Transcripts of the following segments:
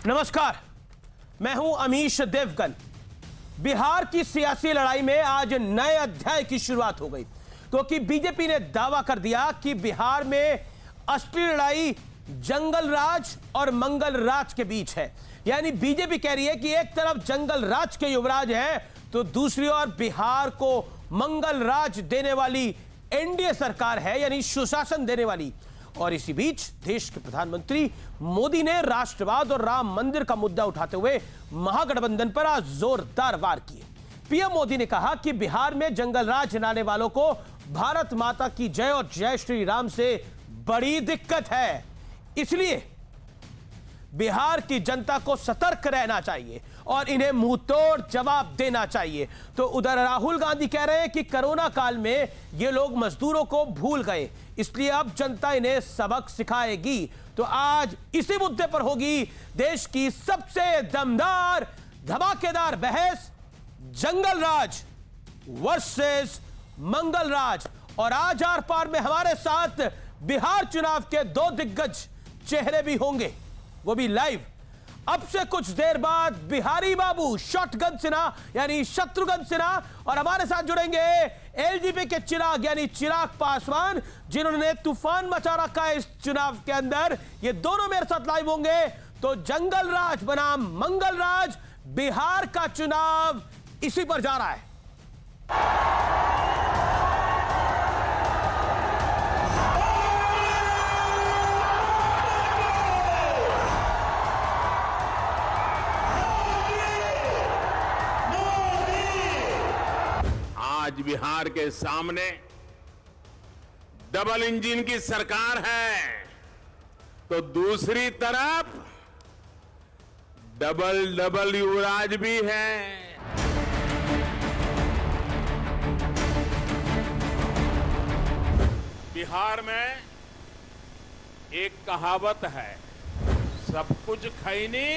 नमस्कार, मैं हूं अमीश देवगन। बिहार की सियासी लड़ाई में आज नए अध्याय की शुरुआत हो गई, क्योंकि बीजेपी ने दावा कर दिया कि बिहार में असली लड़ाई जंगल राज और मंगल राज के बीच है। यानी बीजेपी कह रही है कि एक तरफ जंगल राज के युवराज हैं, तो दूसरी ओर बिहार को मंगल राज देने वाली एनडीए सरकार है, यानी सुशासन देने वाली। और इसी बीच देश के प्रधानमंत्री मोदी ने राष्ट्रवाद और राम मंदिर का मुद्दा उठाते हुए महागठबंधन पर आज जोरदार वार किए। पीएम मोदी ने कहा कि बिहार में जंगल राज चलाने वालों को भारत माता की जय और जय श्री राम से बड़ी दिक्कत है, इसलिए बिहार की जनता को सतर्क रहना चाहिए और इन्हें मुंहतोड़ जवाब देना चाहिए। तो उधर राहुल गांधी कह रहे हैं कि कोरोना काल में ये लोग मजदूरों को भूल गए, इसलिए अब जनता इन्हें सबक सिखाएगी। तो आज इसी मुद्दे पर होगी देश की सबसे दमदार धमाकेदार बहस, जंगल राज वर्सेस मंगल राज। और आज आर पार में हमारे साथ बिहार चुनाव के दो दिग्गज चेहरे भी होंगे, वो भी लाइव। अब से कुछ देर बाद बिहारी बाबू शॉटगन सिन्हा यानी शत्रुघ्न सिन्हा, और हमारे साथ जुड़ेंगे एलजेपी के चिराग यानी चिराग पासवान, जिन्होंने तूफान मचा रखा है इस चुनाव के अंदर। ये दोनों मेरे साथ लाइव होंगे। तो जंगल राज बनाम मंगल राज, बिहार का चुनाव इसी पर जा रहा है। आज बिहार के सामने डबल इंजन की सरकार है, तो दूसरी तरफ डबल युवराज भी है। बिहार में एक कहावत है, सब कुछ खैनी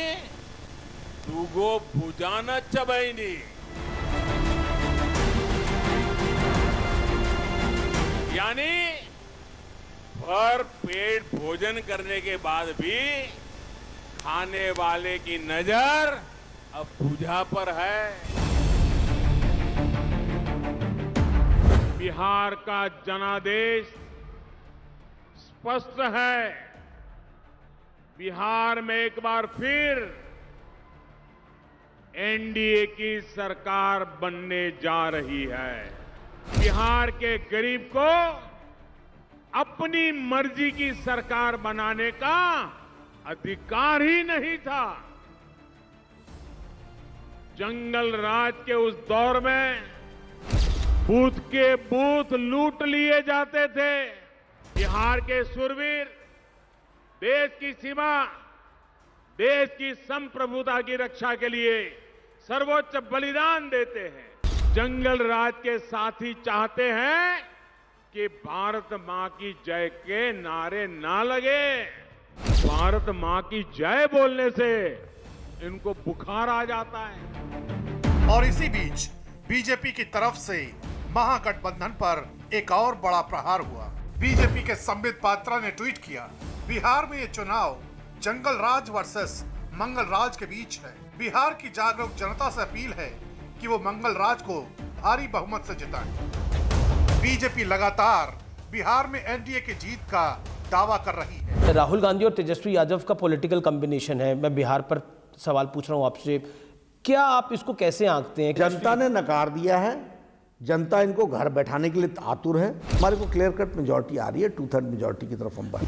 दूगो भुजाना चबैनी। यानी भर पेट भोजन करने के बाद भी खाने वाले की नजर अब भुजा पर है। बिहार का जनादेश स्पष्ट है। बिहार में एक बार फिर एनडीए की सरकार बनने जा रही है। बिहार के गरीब को अपनी मर्जी की सरकार बनाने का अधिकार ही नहीं था। जंगल राज के उस दौर में बूथ के बूथ लूट लिए जाते थे। बिहार के शूरवीर देश की सीमा, देश की संप्रभुता की रक्षा के लिए सर्वोच्च बलिदान देते हैं। जंगल राज के साथी चाहते हैं कि भारत मां की जय के नारे ना लगे। भारत मां की जय बोलने से इनको बुखार आ जाता है। और इसी बीच बीजेपी की तरफ से महागठबंधन पर एक और बड़ा प्रहार हुआ। बीजेपी के संबित पात्रा ने ट्वीट किया, बिहार में ये चुनाव जंगल राज वर्सेस मंगल राज के बीच है। बिहार की जागरूक जनता से अपील है कि वो मंगल राज को भारी बहुमत से जिताएं। बीजेपी लगातार बिहार में एनडीए की जीत का दावा कर रही है। राहुल गांधी और तेजस्वी यादव का पॉलिटिकल कॉम्बिनेशन है। मैं बिहार पर सवाल पूछ रहा हूं आपसे, क्या आप इसको कैसे आंकते हैं? जनता ने नकार दिया है। जनता इनको घर बैठाने के लिए आतुर है। हमारे को क्लियर कट मेजॉरिटी आ रही है, 2/3 मेजॉरिटी की तरफ हम बढ़।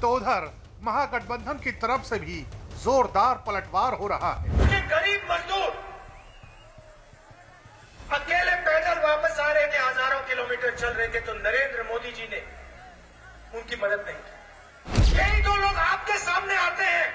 तो उधर महागठबंधन की तरफ से भी जोरदार पलटवार हो रहा है। ये गरीब मजदूर अकेले पैदल वापस आ रहे थे, हजारों किलोमीटर चल रहे थे, तो नरेंद्र मोदी जी ने उनकी मदद नहीं की। यही दो लोग आपके सामने आते हैं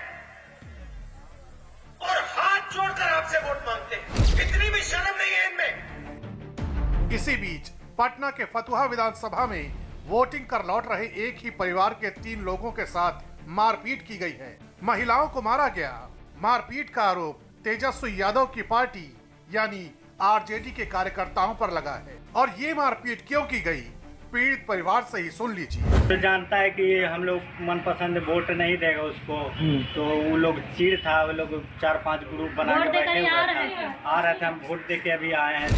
और हाथ जोड़कर आपसे वोट मांगते हैं। इतनी भी शर्म नहीं है इनमें। इसी बीच पटना के फतुहा विधानसभा में वोटिंग कर लौट रहे एक ही परिवार के 3 लोगों के साथ मारपीट की गई है। महिलाओं को मारा गया। मारपीट का आरोप तेजस्वी यादव की पार्टी यानी आरजेडी के कार्यकर्ताओं पर लगा है। और ये मारपीट क्यों की गई, पीड़ित परिवार से ही सुन लीजिए। तो जानता है कि हम लोग मनपसंद वोट नहीं देगा उसको, तो वो लोग चीड़ था, वो लोग 4-5 ग्रुप बना के बैठे हुए आ रहे थे। हम वोट दे के अभी आए हैं।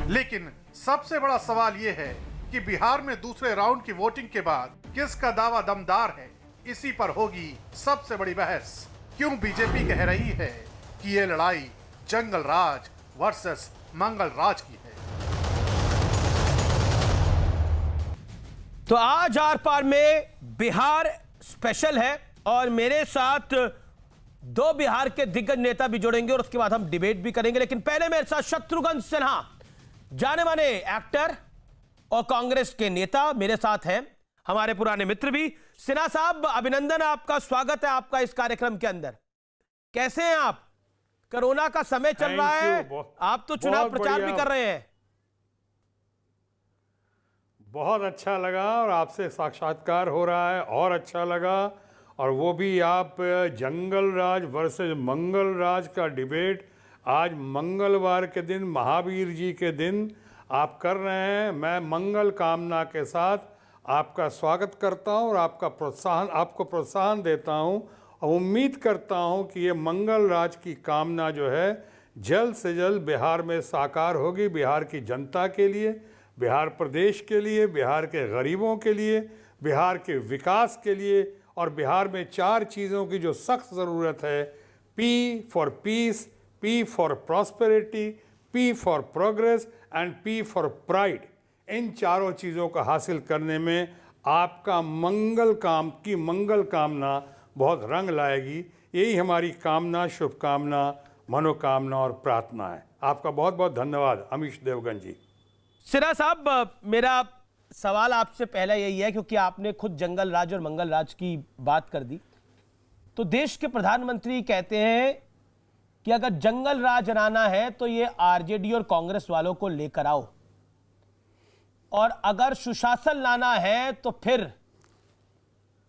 लेकिन सबसे बड़ा सवाल यह है कि बिहार में दूसरे राउंड की वोटिंग के बाद किसका दावा दमदार है, इसी पर होगी सबसे बड़ी बहस। क्यों बीजेपी कह रही है कि ये लड़ाई जंगल राज वर्सेस मंगल राज की है। तो आज आर पार में बिहार स्पेशल है और मेरे साथ दो बिहार के दिग्गज नेता भी जुड़ेंगे और उसके बाद हम डिबेट भी करेंगे। लेकिन पहले मेरे साथ शत्रुघ्न सिन्हा, जाने माने एक्टर और कांग्रेस के नेता, मेरे साथ हैं, हमारे पुराने मित्र भी। सिन्हा साहब, अभिनंदन, आपका स्वागत है आपका इस कार्यक्रम के अंदर। कैसे हैं आप? कोरोना का समय चल रहा है, आप तो चुनाव प्रचार भी कर रहे हैं। बहुत अच्छा लगा और आपसे साक्षात्कार हो रहा है और अच्छा लगा, और वो भी आप जंगल राज वर्सेस मंगल राज का डिबेट आज मंगलवार के दिन, महावीर जी के दिन आप कर रहे हैं। मैं मंगल कामना के साथ आपका स्वागत करता हूं और आपको प्रोत्साहन देता हूं और उम्मीद करता हूं कि ये मंगल राज की कामना जो है जल्द से जल्द बिहार में साकार होगी, बिहार की जनता के लिए, बिहार प्रदेश के लिए, बिहार के गरीबों के लिए, बिहार के विकास के लिए। और बिहार में 4 चीज़ों की जो सख्त ज़रूरत है, P for peace, P for prosperity, P for progress and P for pride. इन चारों चीज़ों को हासिल करने में आपका मंगल कामना बहुत रंग लाएगी। यही हमारी कामना, शुभकामना, मनोकामना और प्रार्थना है। आपका बहुत बहुत धन्यवाद अमीश देवगन जी। सिन्हा साहब, मेरा सवाल आपसे पहला यही है, क्योंकि आपने खुद जंगल राज और मंगल राज की बात कर दी, तो देश के प्रधानमंत्री कहते हैं कि अगर जंगल राज लाना है तो ये आरजेडी और कांग्रेस वालों को लेकर आओ, और अगर सुशासन लाना है तो फिर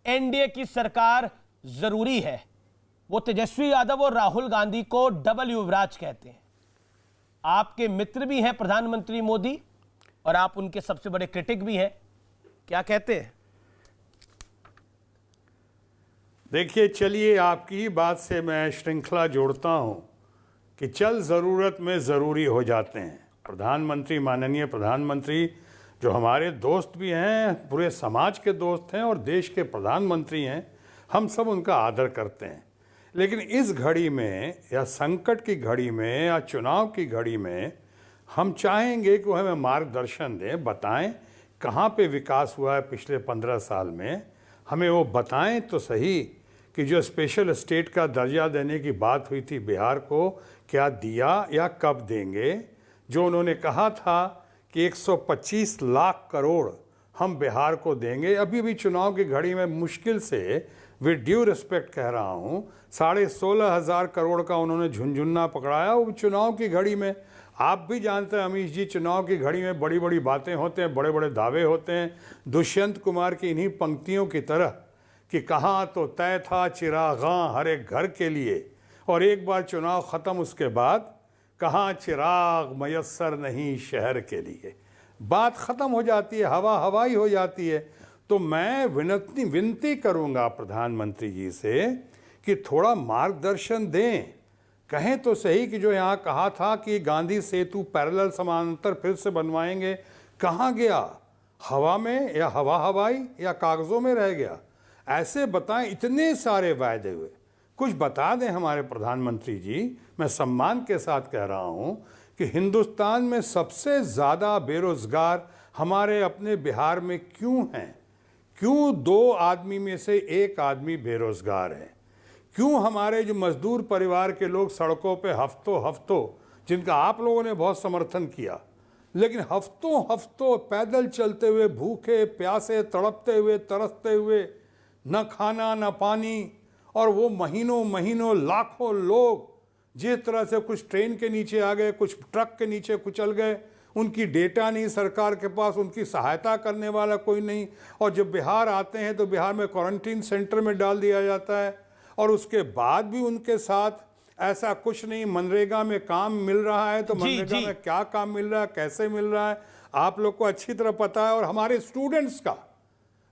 एनडीए की सरकार जरूरी है। वो तेजस्वी यादव और राहुल गांधी को डबल युवराज कहते हैं। आपके मित्र भी हैं प्रधानमंत्री मोदी और आप उनके सबसे बड़े क्रिटिक भी हैं, क्या कहते हैं? देखिए, चलिए आपकी ही बात से मैं श्रृंखला जोड़ता हूं कि चल ज़रूरत में ज़रूरी हो जाते हैं। प्रधानमंत्री, माननीय प्रधानमंत्री जो हमारे दोस्त भी हैं, पूरे समाज के दोस्त हैं और देश के प्रधानमंत्री हैं, हम सब उनका आदर करते हैं। लेकिन इस घड़ी में या संकट की घड़ी में या चुनाव की घड़ी में हम चाहेंगे कि वो हमें मार्गदर्शन दें, बताएं कहाँ पे विकास हुआ है पिछले 15 साल में। हमें वो बताएं तो सही कि जो स्पेशल स्टेट का दर्जा देने की बात हुई थी बिहार को, क्या दिया या कब देंगे। जो उन्होंने कहा था कि 125 लाख करोड़ हम बिहार को देंगे, अभी भी चुनाव की घड़ी में मुश्किल से, विद ड्यू रिस्पेक्ट कह रहा हूँ, 16,500 करोड़ का उन्होंने झुनझुन्ना पकड़ाया। वो चुनाव की घड़ी में, आप भी जानते हैं अमीश जी, चुनाव की घड़ी में बड़ी बड़ी बातें होते हैं, बड़े बड़े दावे होते हैं। दुष्यंत कुमार की इन्हीं पंक्तियों की तरह कि कहाँ तो तय था चिरागां हर एक घर के लिए, और एक बार चुनाव ख़त्म उसके बाद कहाँ चिराग मयस्सर नहीं शहर के लिए। बात ख़त्म हो जाती है, हवा ही हो जाती है। तो मैं विनती करूँगा प्रधानमंत्री जी से कि थोड़ा मार्गदर्शन दें। कहें तो सही कि जो यहाँ कहा था कि गांधी सेतु पैरेलल समानांतर फिर से बनवाएंगे, कहाँ गया? हवा में, या हवाई, या कागज़ों में रह गया? ऐसे बताएं, इतने सारे वायदे हुए, कुछ बता दें हमारे प्रधानमंत्री जी। मैं सम्मान के साथ कह रहा हूँ कि हिंदुस्तान में सबसे ज़्यादा बेरोज़गार हमारे अपने बिहार में क्यों हैं? क्यों 2 आदमी में से 1 आदमी बेरोज़गार है? क्यों हमारे जो मजदूर परिवार के लोग सड़कों पे हफ्तों, जिनका आप लोगों ने बहुत समर्थन किया, लेकिन हफ्तों पैदल चलते हुए, भूखे प्यासे, तड़पते हुए, तरसते हुए, न खाना न पानी, और वो महीनों लाखों लोग जिस तरह से कुछ ट्रेन के नीचे आ गए, कुछ ट्रक के नीचे कुचल गए, उनकी डेटा नहीं सरकार के पास, उनकी सहायता करने वाला कोई नहीं। और जब बिहार आते हैं तो बिहार में क्वारंटीन सेंटर में डाल दिया जाता है, और उसके बाद भी उनके साथ ऐसा कुछ नहीं, मनरेगा में काम मिल रहा है तो मनरेगा में क्या काम मिल रहा है, कैसे मिल रहा है, आप लोग को अच्छी तरह पता है। और हमारे स्टूडेंट्स का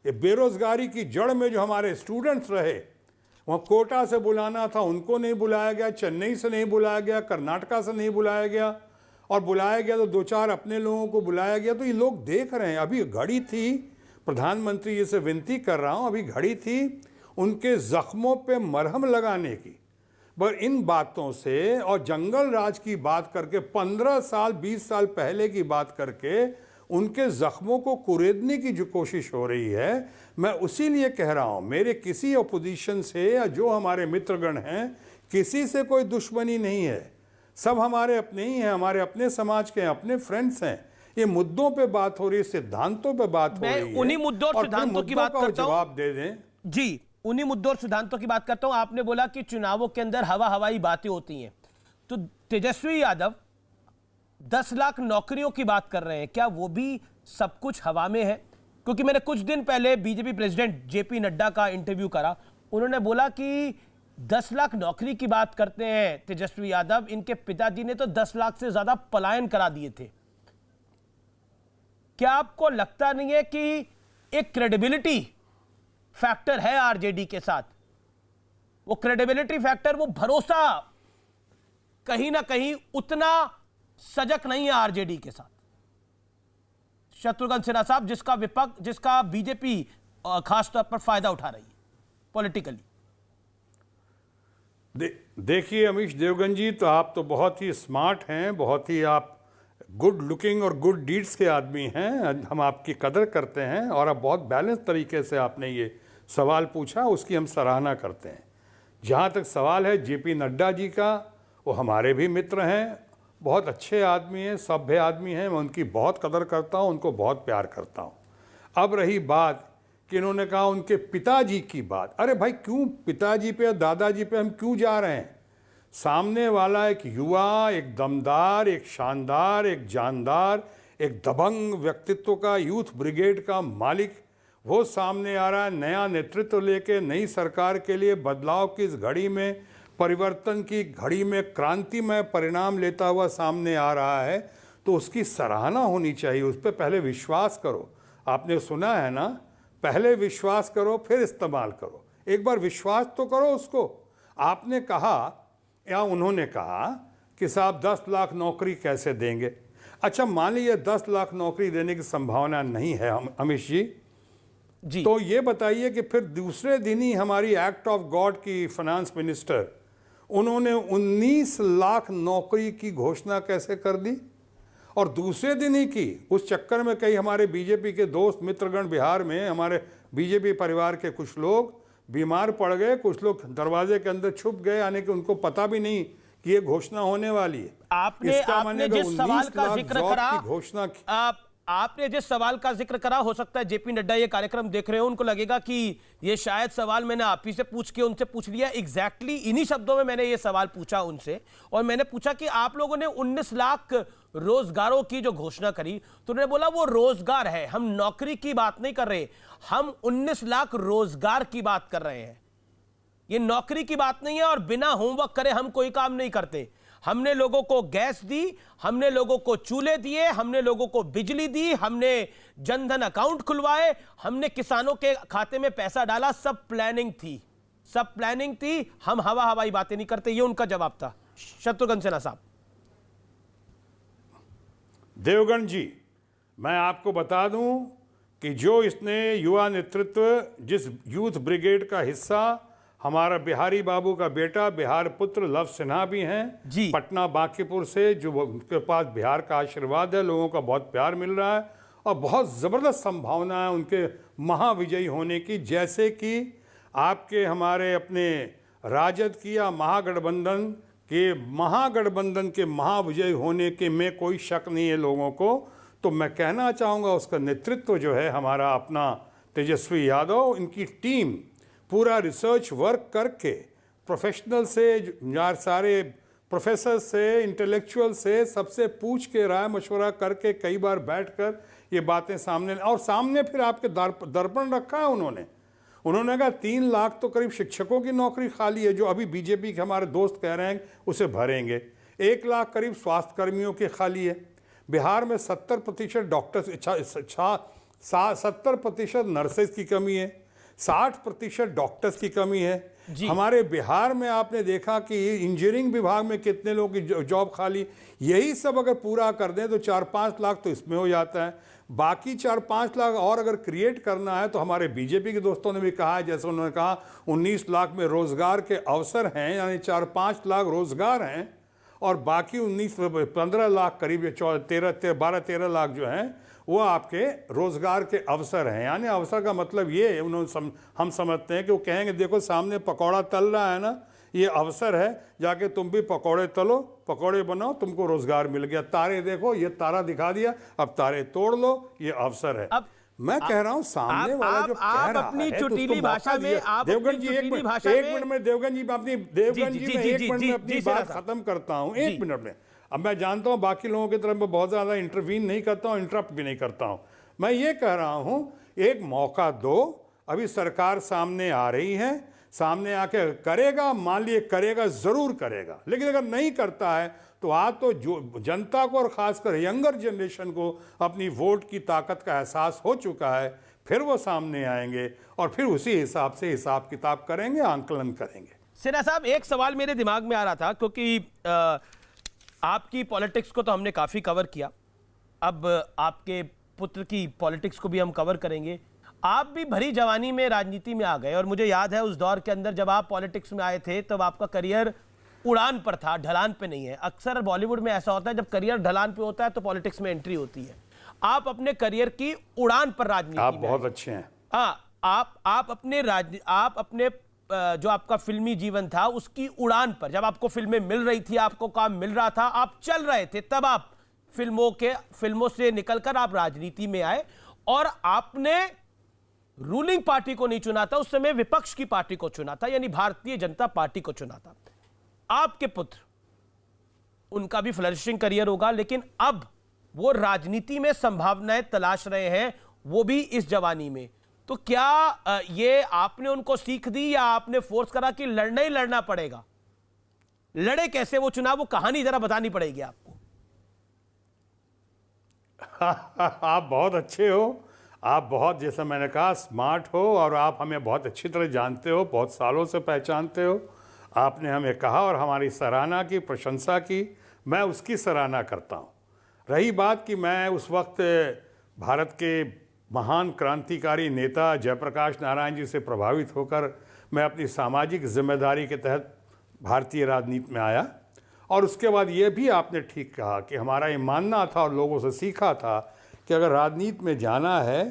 ये बेरोजगारी की जड़ में जो हमारे स्टूडेंट्स रहे, वहाँ कोटा से बुलाना था, उनको नहीं बुलाया गया, चेन्नई से नहीं बुलाया गया, कर्नाटका से नहीं बुलाया गया, और बुलाया गया तो 2-4 अपने लोगों को बुलाया गया। तो ये लोग देख रहे हैं, अभी घड़ी थी, प्रधानमंत्री जी से विनती कर रहा हूँ, अभी घड़ी थी उनके जख्मों पे मरहम लगाने की। पर इन बातों से और जंगल राज की बात करके 15 साल 20 साल पहले की बात करके उनके जख्मों को कुरेदने की जो कोशिश हो रही है, मैं उसी लिए कह रहा हूं, मेरे किसी अपोजिशन से या जो हमारे मित्रगण हैं, किसी से कोई दुश्मनी नहीं है, सब हमारे अपने ही हैं, हमारे अपने समाज के हैं, अपने फ्रेंड्स हैं। ये मुद्दों पे बात हो रही है, सिद्धांतों पे बात हो रही है, उन्हीं मुद्दों और सिद्धांतों की बात करता हूं। जवाब दे दें जी, उन्हीं मुद्दों और सिद्धांतों की बात करता हूं। आपने बोला कि चुनावों के अंदर हवाई बातें होती हैं, तो तेजस्वी यादव 10 लाख नौकरियों की बात कर रहे हैं, क्या वो भी सब कुछ हवा में है? क्योंकि मैंने कुछ दिन पहले बीजेपी प्रेसिडेंट जेपी नड्डा का इंटरव्यू करा, उन्होंने बोला कि 10 लाख नौकरी की बात करते हैं तेजस्वी यादव, इनके पिताजी ने तो 10 लाख से ज्यादा पलायन करा दिए थे। क्या आपको लगता नहीं है कि एक क्रेडिबिलिटी फैक्टर है आरजेडी के साथ? वो क्रेडिबिलिटी फैक्टर, वो भरोसा कहीं ना कहीं उतना सजग नहीं है आरजेडी के साथ। शत्रुघ्न सिन्हा साहब, जिसका बीजेपी खासतौर पर फायदा उठा रही है पॉलिटिकली। देखिए अमीश देवगन जी, तो आप तो बहुत ही स्मार्ट हैं, बहुत ही आप गुड लुकिंग और गुड डीड्स के आदमी हैं, हम आपकी कदर करते हैं, और अब बहुत बैलेंस तरीके से आपने ये सवाल पूछा, उसकी हम सराहना करते हैं। जहाँ तक सवाल है जेपी नड्डा जी का, वो हमारे भी मित्र हैं, बहुत अच्छे आदमी हैं, सभ्य आदमी हैं, मैं उनकी बहुत कदर करता हूँ, उनको बहुत प्यार करता हूँ। अब रही बात कि इन्होंने कहा उनके पिताजी की बात, अरे भाई क्यों पिताजी पे दादाजी पे हम क्यों जा रहे हैं? सामने वाला एक युवा, एक दमदार, एक शानदार, एक जानदार, एक दबंग व्यक्तित्व का यूथ ब्रिगेड का मालिक, वो सामने आ रहा है, नया नेतृत्व लेके नई सरकार के लिए बदलाव की इस घड़ी में, परिवर्तन की घड़ी में क्रांतिमय परिणाम लेता हुआ सामने आ रहा है, तो उसकी सराहना होनी चाहिए। उस पर पहले विश्वास करो। आपने सुना है ना, पहले विश्वास करो फिर इस्तेमाल करो। एक बार विश्वास तो करो उसको। आपने कहा या उन्होंने कहा कि साहब 10 लाख नौकरी कैसे देंगे? अच्छा, मान लीजिए 10 लाख नौकरी देने की संभावना नहीं है अमीश जी, तो ये बताइए कि फिर दूसरे दिन ही हमारी एक्ट ऑफ गॉड की फाइनेंस मिनिस्टर, उन्होंने 19 लाख नौकरी की घोषणा कैसे कर दी, और दूसरे दिन ही की। उस चक्कर में कई हमारे बीजेपी के दोस्त मित्रगण बिहार में, हमारे बीजेपी परिवार के कुछ लोग बीमार पड़ गए, कुछ लोग दरवाजे के अंदर छुप गए, यानी कि उनको पता भी नहीं कि ये घोषणा होने वाली है। आपने जिस सवाल का जिक्र करा, घोषणा आपने जिस सवाल का जिक्र करा, हो सकता है जेपी नड्डा ये कार्यक्रम देख रहे हो, उनको लगेगा कि ये शायद सवाल मैंने आप ही से पूछ के उनसे पूछ लिया। एग्जैक्टली इन्हीं शब्दों में मैंने ये सवाल पूछा उनसे, और मैंने पूछा कि आप लोगों ने 19 लाख रोजगारों की जो घोषणा करी, तो उन्होंने बोला वो रोजगार है, हम नौकरी की बात नहीं कर रहे, हम 19 लाख रोजगार की बात कर रहे हैं, ये नौकरी की बात नहीं है। और बिना होमवर्क करे हम कोई काम नहीं करते। हमने लोगों को गैस दी, हमने लोगों को चूल्हे दिए, हमने लोगों को बिजली दी, हमने जनधन अकाउंट खुलवाए, हमने किसानों के खाते में पैसा डाला, सब प्लानिंग थी, सब प्लानिंग थी, हम हवाई बातें नहीं करते। ये उनका जवाब था। शत्रुघ्न सिन्हा साहब। देवगन जी, मैं आपको बता दूं कि जो इसने युवा नेतृत्व, जिस यूथ ब्रिगेड का हिस्सा हमारा बिहारी बाबू का बेटा, बिहार पुत्र लव सिन्हा भी हैं जी, पटना बांकीपुर से, जो उनके पास बिहार का आशीर्वाद है, लोगों का बहुत प्यार मिल रहा है, और बहुत ज़बरदस्त संभावना है उनके महाविजयी होने की। जैसे कि आपके हमारे अपने राजद की या महागठबंधन के महाविजयी होने के में कोई शक नहीं है लोगों को। तो मैं कहना चाहूँगा उसका नेतृत्व जो है हमारा अपना तेजस्वी यादव, इनकी टीम पूरा रिसर्च वर्क करके, प्रोफेशनल से यार, सारे प्रोफेसर से, इंटेलेक्चुअल से, सबसे पूछ के राय मशवरा करके कई बार बैठकर ये बातें सामने, और सामने फिर आपके दर्पण रखा है उन्होंने। उन्होंने कहा 3 लाख तो करीब शिक्षकों की नौकरी खाली है जो अभी बीजेपी के हमारे दोस्त कह रहे हैं उसे भरेंगे। 1 लाख करीब स्वास्थ्य कर्मियों की खाली है। बिहार में 70% डॉक्टर्स 70% नर्सेज की कमी है, 60% डॉक्टर्स की कमी है। हमारे बिहार में आपने देखा कि इंजीनियरिंग विभाग में कितने लोगों की जॉब खाली, यही सब अगर पूरा कर दें तो 4-5 लाख तो इसमें हो जाता है। बाकी 4-5 लाख और अगर क्रिएट करना है तो हमारे बीजेपी के दोस्तों ने भी कहा है, जैसे उन्होंने कहा 19 लाख में रोजगार के अवसर हैं, यानी 4-5 लाख रोजगार हैं और बाकी 15 लाख करीब 12-13 लाख जो हैं वो आपके रोजगार के अवसर हैं। यानी अवसर का मतलब ये है, हम समझते हैं कि वो कहेंगे देखो सामने पकौड़ा तल रहा है ना, ये अवसर है, जाके तुम भी पकौड़े तलो, पकौड़े बनाओ, तुमको रोजगार मिल गया। तारे देखो, ये तारा दिखा दिया, अब तारे तोड़ लो, ये अवसर है। अब मैं कह रहा हूं सामने वाला जो कह रहा है अपनी चुटीली भाषा में, आप देवगन जी एक मिनट में देवगन जी अपनी अपनी बात खत्म करता हूं, 1 मिनट में। अब मैं जानता हूं बाकी लोगों की तरफ मैं बहुत ज्यादा इंटरवीन नहीं करता हूं, इंटरप्ट भी नहीं करता हूं। मैं ये कह रहा हूं एक मौका दो, अभी सरकार सामने आ रही है, सामने आके करेगा, मान लिए करेगा, जरूर करेगा, लेकिन अगर नहीं करता है तो आज तो जो जनता को और खासकर यंगर जनरेशन को अपनी वोट की ताकत का एहसास हो चुका है, फिर वो सामने आएंगे और फिर उसी हिसाब से हिसाब किताब करेंगे, आंकलन करेंगे। सिन्हा साहब, एक सवाल मेरे दिमाग में आ रहा था, क्योंकि आपकी पॉलिटिक्स को तो हमने काफी कवर किया, अब आपके पुत्र की पॉलिटिक्स को भी हम कवर करेंगे। आप भी भरी जवानी में राजनीति में आ गए और मुझे याद है उस दौर के अंदर जब आप पॉलिटिक्स में आए थे तब आपका करियर उड़ान पर था, ढलान पे नहीं है। अक्सर बॉलीवुड में ऐसा होता है, जब करियर ढलान पे होता है तो पॉलिटिक्स में एंट्री होती है। आप अपने करियर की उड़ान पर राजनीति आप में बहुत अच्छे हैं। हाँ, आप अपने जो आपका फिल्मी जीवन था उसकी उड़ान पर, जब आपको फिल्में मिल रही थी, आपको काम मिल रहा था, आप चल रहे थे, तब आप फिल्मों से निकलकर आप राजनीति में आए और आपने रूलिंग पार्टी को नहीं चुना था, उस समय विपक्ष की पार्टी को चुना था, यानी भारतीय जनता पार्टी को चुना था। आपके पुत्र, उनका भी फ्लरिशिंग करियर होगा, लेकिन अब वो राजनीति में संभावनाएं तलाश रहे हैं, वो भी इस जवानी में। तो क्या ये आपने उनको सीख दी या आपने फोर्स करा कि लड़ना ही लड़ना पड़ेगा? लड़े कैसे वो चुनाव, वो कहानी जरा बतानी पड़ेगी आपको। आप बहुत अच्छे हो, आप बहुत, जैसा मैंने कहा, स्मार्ट हो और आप हमें बहुत अच्छी तरह जानते हो, बहुत सालों से पहचानते हो। आपने हमें कहा और हमारी सराहना की, प्रशंसा की, मैं उसकी सराहना करता हूँ। रही बात कि मैं उस वक्त भारत के महान क्रांतिकारी नेता जयप्रकाश नारायण जी से प्रभावित होकर मैं अपनी सामाजिक जिम्मेदारी के तहत भारतीय राजनीति में आया और उसके बाद ये भी आपने ठीक कहा कि हमारा ये मानना था और लोगों से सीखा था कि अगर राजनीति में जाना है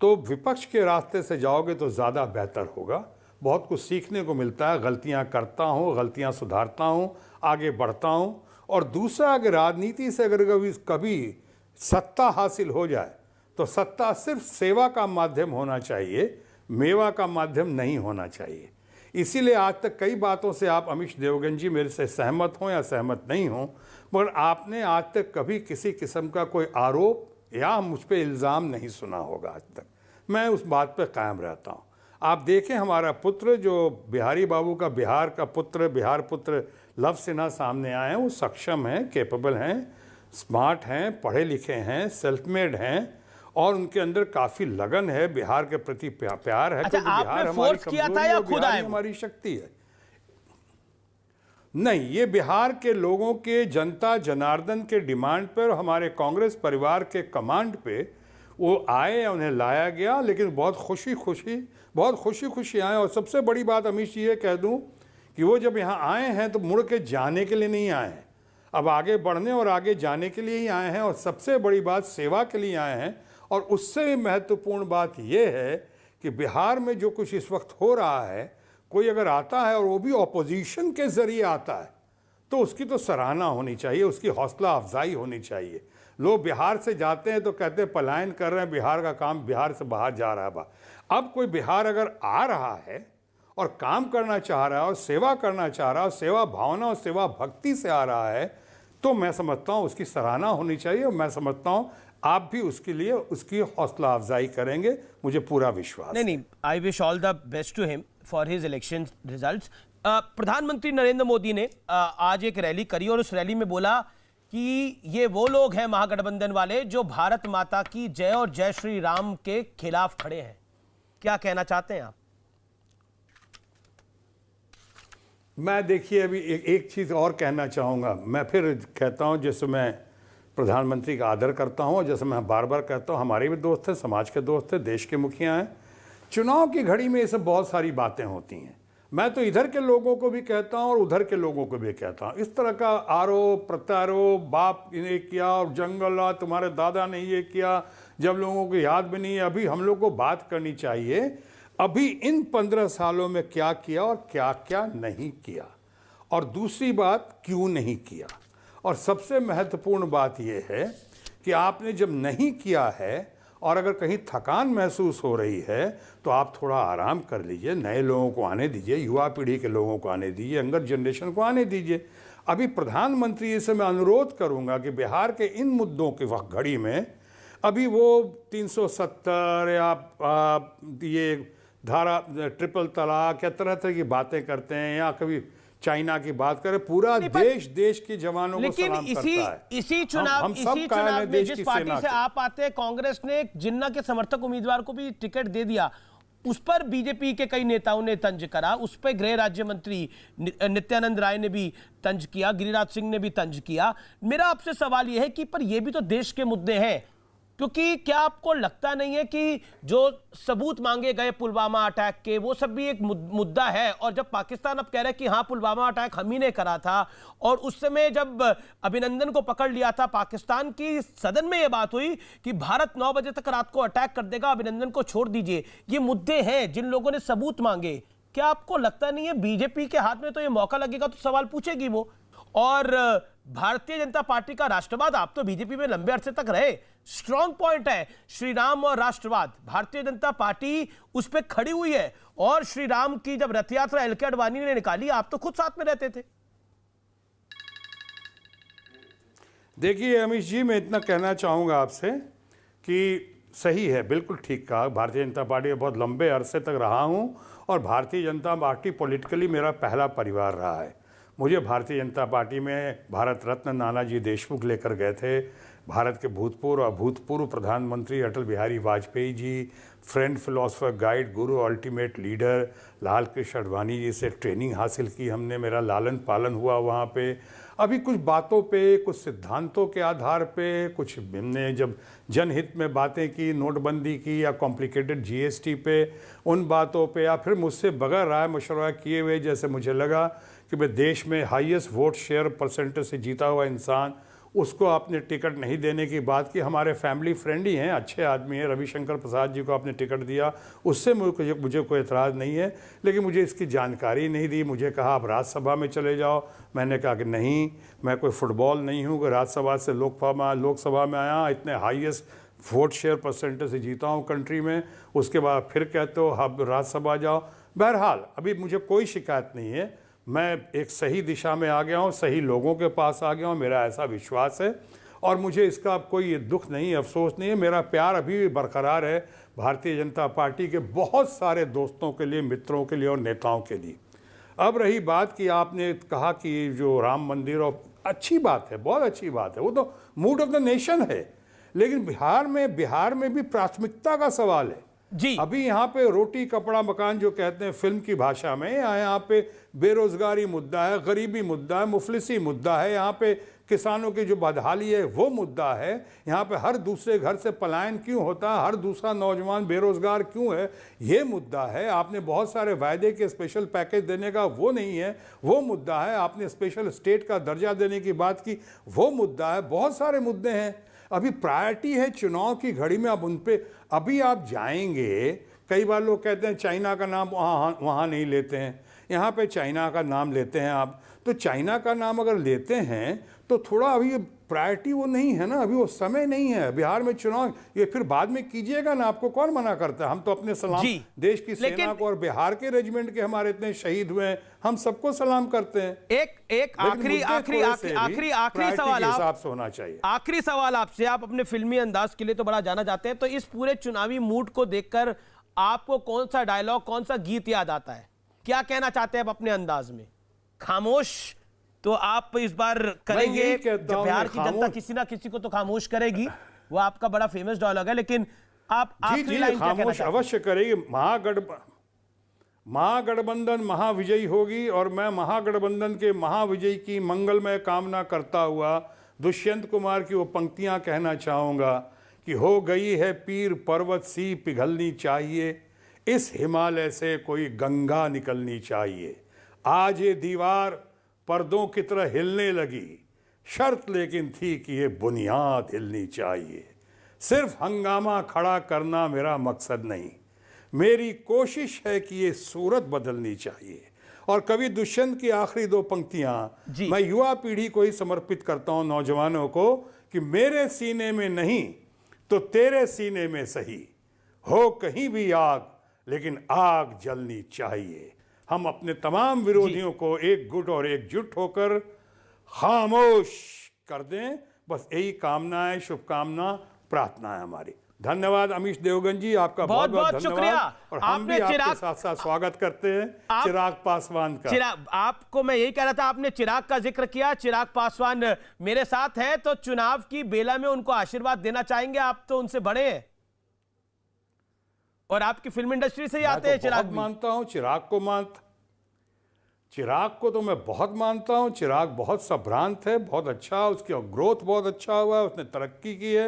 तो विपक्ष के रास्ते से जाओगे तो ज़्यादा बेहतर होगा। बहुत कुछ सीखने को मिलता है, गलतियां करता हूं, गलतियां सुधारता हूं, आगे बढ़ता हूं। और दूसरा, अगर राजनीति से अगर कभी सत्ता हासिल हो जाए तो सत्ता सिर्फ सेवा का माध्यम होना चाहिए, मेवा का माध्यम नहीं होना चाहिए। इसीलिए आज तक कई बातों से आप अमीश देवगन जी मेरे से सहमत हों या सहमत नहीं हों, मगर आपने आज तक कभी किसी किस्म का कोई आरोप या मुझ पे इल्ज़ाम नहीं सुना होगा आज तक। मैं उस बात पे कायम रहता हूँ। आप देखें हमारा पुत्र, जो बिहारी बाबू का बिहार पुत्र लव सिन्हा सामने आए हैं, वो सक्षम हैं, कैपेबल हैं, स्मार्ट हैं, पढ़े लिखे हैं, सेल्फ मेड हैं और उनके अंदर काफ़ी लगन है, बिहार के प्रति प्यार है। अच्छा, आपने फोर्स किया था या खुद आए? हमारी शक्ति है। नहीं, ये बिहार के लोगों के, जनता जनार्दन के डिमांड पर, हमारे कांग्रेस परिवार के कमांड पे वो आए, उन्हें लाया गया, लेकिन बहुत खुशी खुशी आए। और सबसे बड़ी बात अमीश जी ये कह दूं कि वो जब यहाँ आए हैं तो मुड़ के जाने के लिए नहीं आए हैं, अब आगे बढ़ने और आगे जाने के लिए ही आए हैं और सबसे बड़ी बात सेवा के लिए आए हैं। और उससे भी महत्वपूर्ण बात ये है कि बिहार में जो कुछ इस वक्त हो रहा है, कोई अगर आता है और वो भी ऑपोजिशन के जरिए आता है तो उसकी तो सराहना होनी चाहिए, उसकी हौसला अफजाई होनी चाहिए। लोग बिहार से जाते हैं तो कहते हैं पलायन कर रहे हैं, बिहार का काम बिहार से बाहर जा रहा है। अब कोई बिहार अगर आ रहा है और काम करना चाह रहा है और सेवा करना चाह रहा है, सेवा भावना और सेवा भक्ति से आ रहा है, तो मैं समझता हूँ उसकी सराहना होनी चाहिए। और मैं समझता हूँ आप भी उसके लिए उसकी हौसला अफजाई करेंगे, मुझे पूरा विश्वास है। नहीं, I wish all the best to him for his election results. प्रधानमंत्री नरेंद्र मोदी ने आज एक रैली करी और उस रैली में बोला कि ये वो लोग हैं महागठबंधन वाले जो भारत माता की जय और जय श्री राम के खिलाफ खड़े हैं। क्या कहना चाहते हैं आप? मैं देखिए अभी एक चीज़ और कहना चाहूँगा। मैं फिर कहता हूँ, जैसे मैं प्रधानमंत्री का आदर करता हूँ और जैसे मैं बार बार कहता हूँ, हमारे भी दोस्त हैं, समाज के दोस्त हैं, देश के मुखिया हैं। चुनाव की घड़ी में ये सब बहुत सारी बातें होती हैं। मैं तो इधर के लोगों को भी कहता हूँ और उधर के लोगों को भी कहता हूँ, इस तरह का आरोप प्रत्यारोप, बाप ने किया और जंगल तुम्हारे दादा ने ये किया, जब लोगों को याद भी नहीं है। अभी हम लोग को बात करनी चाहिए अभी इन 15 सालों में क्या किया और क्या क्या नहीं किया, और दूसरी बात क्यों नहीं किया। और सबसे महत्वपूर्ण बात यह है कि आपने जब नहीं किया है और अगर कहीं थकान महसूस हो रही है तो आप थोड़ा आराम कर लीजिए, नए लोगों को आने दीजिए, युवा पीढ़ी के लोगों को आने दीजिए, यंगर जनरेशन को आने दीजिए। अभी प्रधानमंत्री से मैं अनुरोध करूंगा कि बिहार के इन मुद्दों के वक्त घड़ी में अभी वो 370 या ये धारा ट्रिपल तलाक या तरह तरह की बातें करते हैं, या कभी चाइना की बात करें, पूरा देश के जवानों को सलाम करता है। इसी चुनाव में जिस पार्टी से आप आते हैं, कांग्रेस ने जिन्ना के समर्थक उम्मीदवार को भी टिकट दे दिया, उस पर बीजेपी के कई नेताओं ने तंज करा, उस पर गृह राज्य मंत्री नित्यानंद राय ने भी तंज किया, गिरिराज सिंह ने भी तंज किया। मेरा आपसे सवाल यह है कि पर यह भी तो देश के मुद्दे हैं, क्योंकि क्या आपको लगता नहीं है कि जो सबूत मांगे गए पुलवामा अटैक के, वो सब भी एक मुद्दा है। और जब पाकिस्तान अब कह रहा है कि हाँ पुलवामा अटैक हम ही ने करा था, और उस समय जब अभिनंदन को पकड़ लिया था, पाकिस्तान की सदन में यह बात हुई कि भारत 9 बजे तक रात को अटैक कर देगा, अभिनंदन को छोड़ दीजिए। ये मुद्दे हैं जिन लोगों ने सबूत मांगे। क्या आपको लगता नहीं है बीजेपी के हाथ में तो ये मौका लगेगा तो सवाल पूछेगी वो? और भारतीय जनता पार्टी का राष्ट्रवाद, आप तो बीजेपी में लंबे अरसे तक रहे, स्ट्रॉन्ग पॉइंट है श्री राम और राष्ट्रवाद। भारतीय जनता पार्टी उस पर खड़ी हुई है, और श्री राम की जब रथ यात्रा एल.के. आडवाणी ने निकाली, आप तो खुद साथ में रहते थे। देखिए अमित जी, मैं इतना कहना चाहूँगा आपसे कि सही है, बिल्कुल ठीक कहा। भारतीय जनता पार्टी में बहुत लंबे अरसे तक रहा हूँ, और भारतीय जनता पार्टी पॉलिटिकली मेरा पहला परिवार रहा है। मुझे भारतीय जनता पार्टी में भारत रत्न नानाजी देशमुख लेकर गए थे, भारत के भूतपूर्व और अभूतपूर्व प्रधानमंत्री Atal Bihari Vajpayee ji, friend, philosopher, guide, गुरु, अल्टीमेट लीडर लाल कृष्ण आडवाणी जी से ट्रेनिंग हासिल की हमने, मेरा लालन पालन हुआ वहाँ पे। अभी कुछ बातों पे, कुछ सिद्धांतों के आधार पे, कुछ हमने जब जनहित में बातें की, नोटबंदी की या कॉम्प्लिकेटेड जीएसटी पे, उन बातों पे, या फिर मुझसे बगैर राय मशवरा किए हुए, जैसे मुझे लगा कि मैं देश में हाईएस्ट वोट शेयर परसेंटेज से जीता हुआ इंसान, उसको आपने टिकट नहीं देने की बात की। हमारे फैमिली फ्रेंड ही हैं, अच्छे आदमी हैं, रविशंकर प्रसाद जी को आपने टिकट दिया, उससे मुझे कोई एतराज़ नहीं है, लेकिन मुझे इसकी जानकारी नहीं दी। मुझे कहा आप राज्यसभा में चले जाओ, मैंने कहा कि नहीं, मैं कोई फुटबॉल नहीं हूँ कि राज्यसभा से लोकसभा में आया, इतने हाईएस्ट वोट शेयर परसेंटेज से जीता हूँ कंट्री में, उसके बाद फिर कहते हो आप राज्यसभा जाओ। बहरहाल अभी मुझे कोई शिकायत नहीं है, मैं एक सही दिशा में आ गया हूँ, सही लोगों के पास आ गया हूँ, मेरा ऐसा विश्वास है, और मुझे इसका कोई दुख नहीं, अफसोस नहीं है। मेरा प्यार अभी भी बरकरार है भारतीय जनता पार्टी के बहुत सारे दोस्तों के लिए, मित्रों के लिए और नेताओं के लिए। अब रही बात कि आपने कहा कि जो राम मंदिर, और अच्छी बात है, बहुत अच्छी बात है, वो तो मूड ऑफ द नेशन है, लेकिन बिहार में भी प्राथमिकता का सवाल है जी। अभी यहाँ पे रोटी कपड़ा मकान जो कहते हैं फिल्म की भाषा में, यहाँ पे बेरोजगारी मुद्दा है, गरीबी मुद्दा है, मुफलिसी मुद्दा है, यहाँ पे किसानों की जो बदहाली है वो मुद्दा है, यहाँ पे हर दूसरे घर से पलायन क्यों होता है, हर दूसरा नौजवान बेरोजगार क्यों है, ये मुद्दा है। आपने बहुत सारे वायदे के स्पेशल पैकेज देने का, वो नहीं है, वो मुद्दा है। आपने स्पेशल स्टेट का दर्जा देने की बात की, वो मुद्दा है। बहुत सारे मुद्दे हैं। अभी प्रायोरिटी है चुनाव की घड़ी में, अब उन पे अभी आप जाएंगे। कई बार लोग कहते हैं चाइना का नाम वहाँ नहीं लेते हैं, यहाँ पे चाइना का नाम लेते हैं आप। तो चाइना का नाम अगर लेते हैं तो थोड़ा अभी प्रायोरिटी वो नहीं है ना, अभी वो समय नहीं है। बिहार में चुनाव ये फिर बाद में कीजिएगा ना, आपको कौन मना करता है। हम तो अपने सलाम जी, देश की सेना को और बिहार के रेजिमेंट के हमारे इतने शहीद हुए हैं, हम सबको सलाम करते हैं। एक आखिरी सवाल हिसाब से होना चाहिए। आखिरी सवाल आपसे, आप अपने फिल्मी अंदाज के लिए तो बड़ा जाना जाते हैं, तो इस पूरे चुनावी मूड को देखकर आपको कौन सा डायलॉग, कौन सा गीत याद आता है? क्या कहना चाहते हैं आप अपने अंदाज में? खामोश तो आप इस बार करेंगे, जब बिहार की जनता किसी ना किसी को तो खामोश करेगी, वो आपका बड़ा फेमस डायलॉग है, लेकिन आप आखिरी लाइन क्या कहना खामोश चाहते हैं? अवश्य करेगी। महागठबंधन महाविजयी होगी और मैं महागठबंधन के महाविजयी की मंगलमय कामना करता हुआ दुष्यंत कुमार की वो पंक्तियां कहना चाहूंगा कि हो गई है पीर पर्वत सी पिघलनी चाहिए, इस हिमालय से कोई गंगा निकलनी चाहिए। आज ये दीवार पर्दों की तरह हिलने लगी, शर्त लेकिन थी कि ये बुनियाद हिलनी चाहिए। सिर्फ हंगामा खड़ा करना मेरा मकसद नहीं, मेरी कोशिश है कि ये सूरत बदलनी चाहिए। और कवि दुष्यंत की आखिरी दो पंक्तियां मैं युवा पीढ़ी को ही समर्पित करता हूं, नौजवानों को, कि मेरे सीने में नहीं तो तेरे सीने में सही, हो कहीं भी आग लेकिन आग जलनी चाहिए। हम अपने तमाम विरोधियों को एकजुट और एकजुट होकर खामोश कर दें, बस यही कामना है, शुभकामना, प्रार्थना है हमारी। धन्यवाद अमीश देवगन जी, आपका बहुत बहुत धन्यवाद। और हम भी आपके साथ साथ स्वागत करते हैं चिराग पासवान का। चिराग, आपको मैं यही कह रहा था, आपने चिराग का जिक्र किया, चिराग पासवान मेरे साथ है, तो चुनाव की बेला में उनको आशीर्वाद देना चाहेंगे? आप तो उनसे बड़े हैं और आपकी फिल्म इंडस्ट्री से ही आते हैं। चिराग मानता हूं, चिराग को तो मैं बहुत मानता हूं। चिराग बहुत संभ्रांत है, बहुत अच्छा, उसकी ग्रोथ बहुत अच्छा हुआ है, उसने तरक्की की है,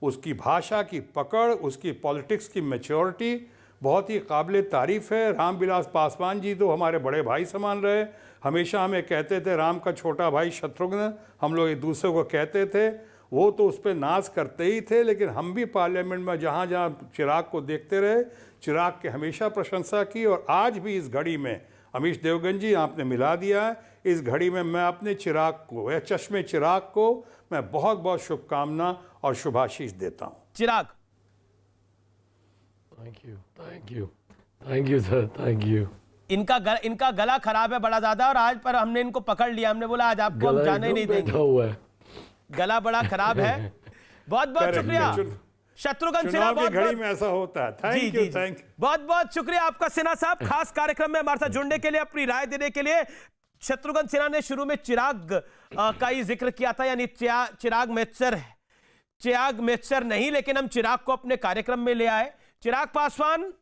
उसकी भाषा की पकड़, उसकी पॉलिटिक्स की मैच्योरिटी बहुत ही काबिल तारीफ है। रामविलास पासवान जी तो हमारे बड़े भाई समान रहे, हमेशा हमें कहते थे राम का छोटा भाई शत्रुघ्न, हम लोग एक दूसरे को कहते थे, वो तो उस पर नाज करते ही थे। लेकिन हम भी पार्लियामेंट में जहाँ जहाँ चिराग को देखते रहे, चिराग की हमेशा प्रशंसा की। और आज भी इस घड़ी में अमीश देवगन जी आपने मिला दिया है, इस घड़ी में मैं अपने चिराग को या चश्मे चिराग को मैं बहुत बहुत शुभकामना और शुभाशीष देता हूं। Chirag, thank you sir, thank you. इनका गला खराब है बड़ा ज्यादा, और आज पर हमने इनको पकड़ लिया, हमने बोला आज आपको हम जाने ही नहीं देंगे, गला बड़ा खराब है। बहुत बहुत शुक्रिया शत्रुघ्न सिन्हा, बहुत घड़ी में ऐसा होता है। थैंक यू, थैंक यू, बहुत बहुत शुक्रिया आपका सिन्हा साहब, खास कार्यक्रम में हमारे साथ जुड़ने के लिए, अपनी राय देने के लिए। शत्रुघ्न सिन्हा ने शुरू में चिराग का ही जिक्र किया था, यानी चिराग मेच्चर नहीं, लेकिन हम चिराग को अपने कार्यक्रम में ले आए। चिराग पासवान,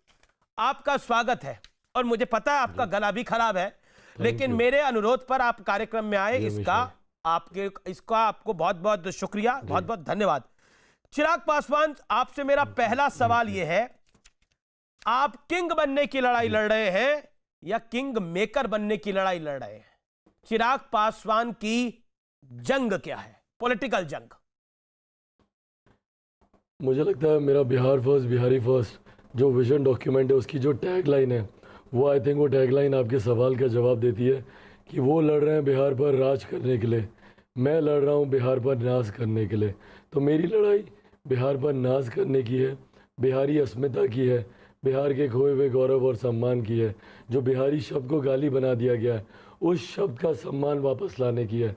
आपका स्वागत है, और मुझे पता है आपका गला भी खराब है, लेकिन मेरे अनुरोध पर आप कार्यक्रम में आए, इसका आपको बहुत बहुत शुक्रिया, बहुत बहुत धन्यवाद। चिराग पासवान, आपसे मेरा पहला सवाल यह है, आप किंग बनने की लड़ाई लड़ रहे हैं या किंग मेकर बनने की लड़ाई लड़ रहे हैं? चिराग पासवान की जंग क्या है, पॉलिटिकल जंग? मुझे लगता है मेरा बिहार फर्स्ट, बिहारी फर्स्ट जो विजन डॉक्यूमेंट है, उसकी जो टैगलाइन है, वो आई थिंक वो टैगलाइन आपके सवाल का जवाब देती है कि वो लड़ रहे हैं बिहार पर राज करने के लिए, मैं लड़ रहा हूँ बिहार पर नाज करने के लिए। तो मेरी लड़ाई बिहार पर नाज करने की है, बिहारी अस्मिता की है, बिहार के खोए हुए गौरव और सम्मान की है। जो बिहारी शब्द को गाली बना दिया गया है, उस शब्द का सम्मान वापस लाने की है।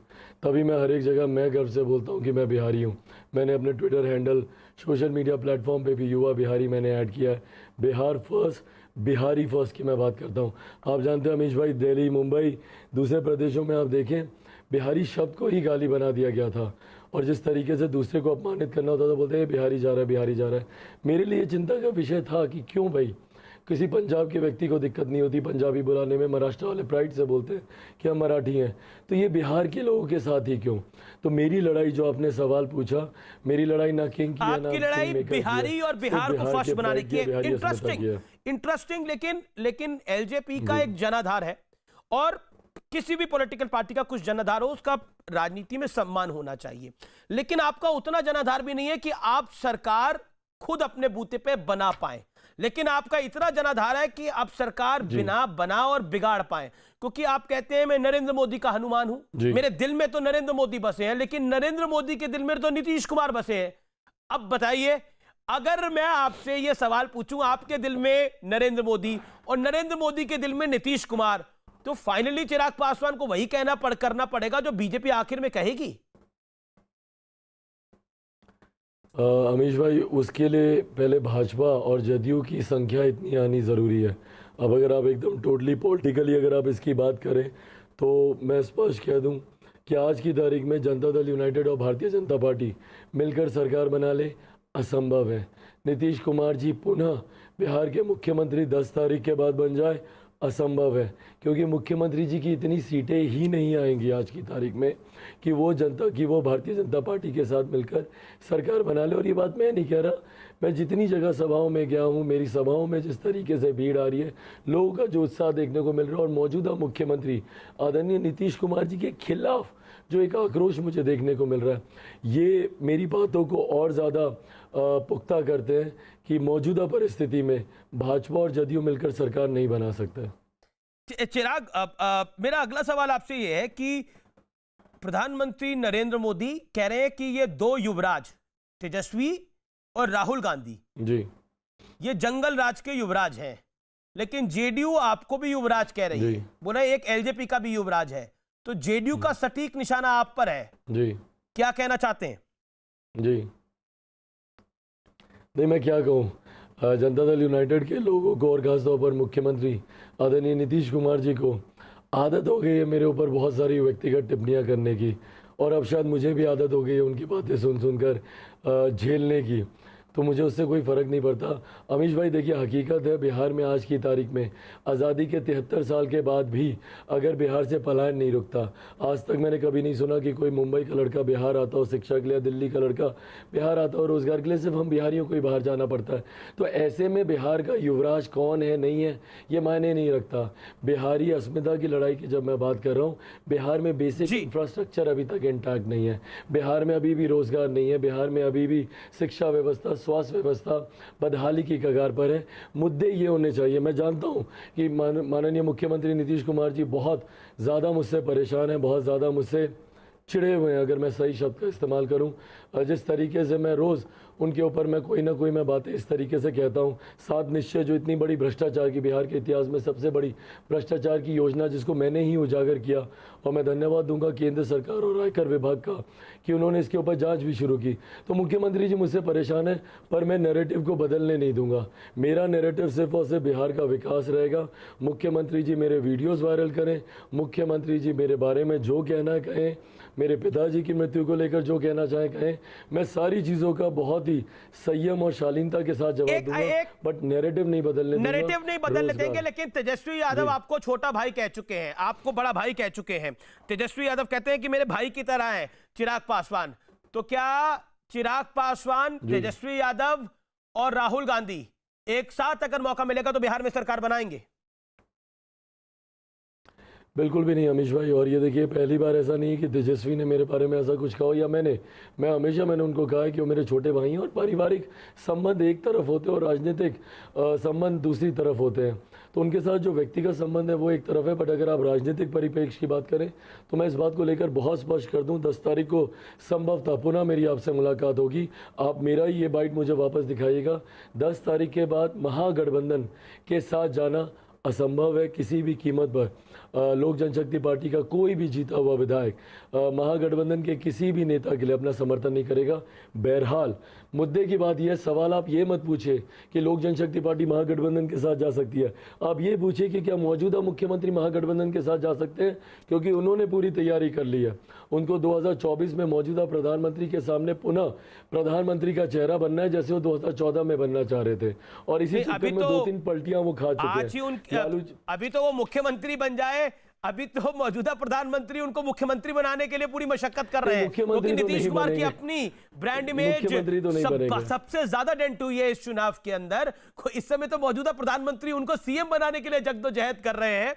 तभी मैं हर एक जगह मैं गर्व से बोलता हूँ कि मैं बिहारी हूँ। मैंने अपने Twitter handle, social media platform पे भी युवा बिहारी मैंने ऐड किया है। बिहार फर्स्ट, बिहारी फर्स्ट की मैं बात करता हूँ। आप जानते हैं अमीश भाई, दिल्ली, मुंबई, दूसरे प्रदेशों में आप देखें, बिहारी शब्द को ही गाली बना दिया गया था, और जिस तरीके से दूसरे को अपमानित करना होता था, बोलते हैं बिहारी जा रहा है, बिहारी जा रहा है। मेरे लिए चिंता का विषय था कि क्यों भाई, किसी पंजाब के व्यक्ति को दिक्कत नहीं होती पंजाबी बुलाने में, महाराष्ट्र वाले प्राइड से बोलते हैं कि हम मराठी हैं, तो ये बिहार के लोगों के साथ ही क्यों? तो मेरी लड़ाई, जो आपने सवाल पूछा, मेरी लड़ाई ना किंग की है, ना आपकी लड़ाई बिहारी और बिहार को फर्स्ट बनाने की है। इंटरेस्टिंग, लेकिन एलजेपी का एक जनाधार है, और किसी भी पॉलिटिकल पार्टी का कुछ जनाधार हो, उसका राजनीति में सम्मान होना चाहिए, लेकिन आपका उतना जनाधार भी नहीं है कि आप सरकार खुद अपने बूते पे बना पाए। लेकिन आपका इतना जनाधार है कि आप सरकार बिना बना और बिगाड़ पाए, क्योंकि आप कहते हैं मैं नरेंद्र मोदी का हनुमान हूं, मेरे दिल में तो नरेंद्र मोदी बसे हैं, लेकिन नरेंद्र मोदी के दिल में तो नीतीश कुमार बसे हैं। अब बताइए, अगर मैं आपसे यह सवाल पूछूं, आपके दिल में नरेंद्र मोदी और नरेंद्र मोदी के दिल में नीतीश कुमार, तो फाइनली चिराग पासवान को वही करना पड़ेगा जो बीजेपी आखिर में कहेगी। अमीश भाई, उसके लिए पहले भाजपा और जदयू की संख्या इतनी आनी ज़रूरी है। अब अगर आप एकदम टोटली पॉलिटिकली अगर आप इसकी बात करें तो मैं स्पष्ट कह दूं कि आज की तारीख में जनता दल यूनाइटेड और भारतीय जनता पार्टी मिलकर सरकार बना ले, असंभव है। नीतीश कुमार जी पुनः बिहार के मुख्यमंत्री 10 तारीख के बाद बन जाए, असंभव है, क्योंकि मुख्यमंत्री जी की इतनी सीटें ही नहीं आएंगी आज की तारीख में कि वो भारतीय जनता पार्टी के साथ मिलकर सरकार बना ले। और ये बात मैं नहीं कह रहा, मैं जितनी जगह सभाओं में गया हूँ, मेरी सभाओं में जिस तरीके से भीड़ आ रही है, लोगों का जो उत्साह देखने को मिल रहा है, और मौजूदा मुख्यमंत्री आदरणीय नीतीश कुमार जी के खिलाफ जो एक आक्रोश मुझे देखने को मिल रहा है, ये मेरी बातों को और ज़्यादा पुख्ता करते हैं कि मौजूदा परिस्थिति में भाजपा और जदयू मिलकर सरकार नहीं बना सकते। चिराग, मेरा अगला सवाल आपसे ये है कि प्रधानमंत्री नरेंद्र मोदी कह रहे हैं कि ये 2 युवराज तेजस्वी और राहुल गांधी जी, ये जंगल राज के युवराज हैं, लेकिन जेडीयू आपको भी युवराज कह रही है, बोला एक एलजेपी का भी युवराज है, तो जेडीयू का सटीक निशाना आप पर है जी, क्या कहना चाहते हैं? जी नहीं, मैं क्या कहूँ, जनता दल यूनाइटेड के लोगों को और खासतौर पर मुख्यमंत्री आदरणीय नीतीश कुमार जी को आदत हो गई है मेरे ऊपर बहुत सारी व्यक्तिगत टिप्पणियां करने की, और अब शायद मुझे भी आदत हो गई है उनकी बातें सुनकर झेलने की, तो मुझे उससे कोई फ़र्क नहीं पड़ता। अमीश भाई देखिए, हकीकत है बिहार में आज की तारीख में आज़ादी के 73 साल के बाद भी अगर बिहार से पलायन नहीं रुकता, आज तक मैंने कभी नहीं सुना कि कोई मुंबई का लड़का बिहार आता हो शिक्षा के लिए, दिल्ली का लड़का बिहार आता हो रोज़गार के लिए, सिर्फ हम बिहारियों को ही बाहर जाना पड़ता है। तो ऐसे में बिहार का युवराज कौन है नहीं है ये मायने नहीं रखता। बिहारी अस्मिता की लड़ाई की जब मैं बात कर रहा हूँ, बिहार में बेसिक इंफ्रास्ट्रक्चर अभी तक इंटैक्ट नहीं है, बिहार में अभी भी रोज़गार नहीं है, बिहार में अभी भी शिक्षा व्यवस्था, स्वास्थ्य व्यवस्था बदहाली की कगार पर है। मुद्दे ये होने चाहिए। मैं जानता हूं कि माननीय मुख्यमंत्री नीतीश कुमार जी बहुत ज़्यादा मुझसे परेशान हैं, बहुत ज़्यादा मुझसे चिड़े हुए हैं, अगर मैं सही शब्द का इस्तेमाल करूं। जिस तरीके से मैं रोज़ उनके ऊपर मैं कोई ना कोई मैं बातें इस तरीके से कहता हूं, 7 निश्चय जो इतनी बड़ी भ्रष्टाचार की, बिहार के इतिहास में सबसे बड़ी भ्रष्टाचार की योजना जिसको मैंने ही उजागर किया, और मैं धन्यवाद दूंगा केंद्र सरकार और आयकर विभाग का कि उन्होंने इसके ऊपर जांच भी शुरू की। तो मुख्यमंत्री जी मुझसे परेशान है, पर मैं नैरेटिव को बदलने नहीं दूंगा। मेरा नैरेटिव सिर्फ और सिर्फ बिहार का विकास रहेगा। मुख्यमंत्री जी मेरे वीडियोज़ वायरल करें, मुख्यमंत्री जी मेरे बारे में जो कहना है कहें, मेरे पिताजी की मृत्यु को लेकर जो कहना चाहें कहें, मैं सारी चीज़ों का बहुत ही संयम और शालीनता के साथ जवाब दूंगा, बट नैरेटिव नहीं बदलने दूंगा। नैरेटिव नहीं बदलने देंगे, लेकिन तेजस्वी यादव आपको छोटा भाई कह चुके हैं, आपको बड़ा भाई कह चुके हैं। तेजस्वी यादव कहते हैं कि मेरे भाई की तरह है चिराग पासवान। तो क्या चिराग पासवान, तेजस्वी यादव और राहुल गांधी एक साथ अगर मौका मिलेगा तो बिहार में सरकार बनाएंगे? बिल्कुल भी नहीं अमीश भाई। और ये देखिए, पहली बार ऐसा नहीं है कि तेजस्वी ने मेरे बारे में ऐसा कुछ कहा या मैं हमेशा उनको कहा है कि वो मेरे छोटे भाई हैं, और पारिवारिक संबंध एक तरफ होते हैं और राजनीतिक संबंध दूसरी तरफ होते हैं। तो उनके साथ जो व्यक्तिगत संबंध है वो एक तरफ है, बट अगर आप राजनीतिक परिप्रेक्ष्य की बात करें तो मैं इस बात को लेकर बहुत स्पष्ट कर दूं, 10 तारीख को संभवतः पुनः मेरी आपसे मुलाकात होगी। आप मेरा ही ये बाइट मुझे वापस दिखाइएगा। 10 तारीख के बाद महागठबंधन के साथ जाना असंभव है किसी भी कीमत पर। लोक जनशक्ति पार्टी का कोई भी जीता हुआ विधायक महागठबंधन के किसी भी नेता के लिए अपना समर्थन नहीं करेगा। बहरहाल मुद्दे की बात यह, सवाल आप ये मत पूछे कि लोक जनशक्ति पार्टी महागठबंधन के साथ जा सकती है, आप ये पूछिए कि क्या मौजूदा मुख्यमंत्री महागठबंधन के साथ जा सकते हैं, क्योंकि उन्होंने पूरी तैयारी कर ली है। उनको 2024 में मौजूदा प्रधानमंत्री के सामने पुनः प्रधानमंत्री का चेहरा बनना है, जैसे वो 2014 में बनना चाह रहे थे, और इसी चक्कर में 2-3 पलटियां वो खा चुके हैं। अभी तो वो मुख्यमंत्री बन जाए, अभी तो मौजूदा प्रधानमंत्री उनको मुख्यमंत्री बनाने के लिए पूरी मशक्कत कर रहे हैं, क्योंकि नीतीश कुमार की अपनी ब्रांड इमेज सबसे ज्यादा डेंट हुई है इस चुनाव के अंदर। इस समय तो मौजूदा प्रधानमंत्री उनको सीएम बनाने के लिए जद्दोजहद कर रहे हैं।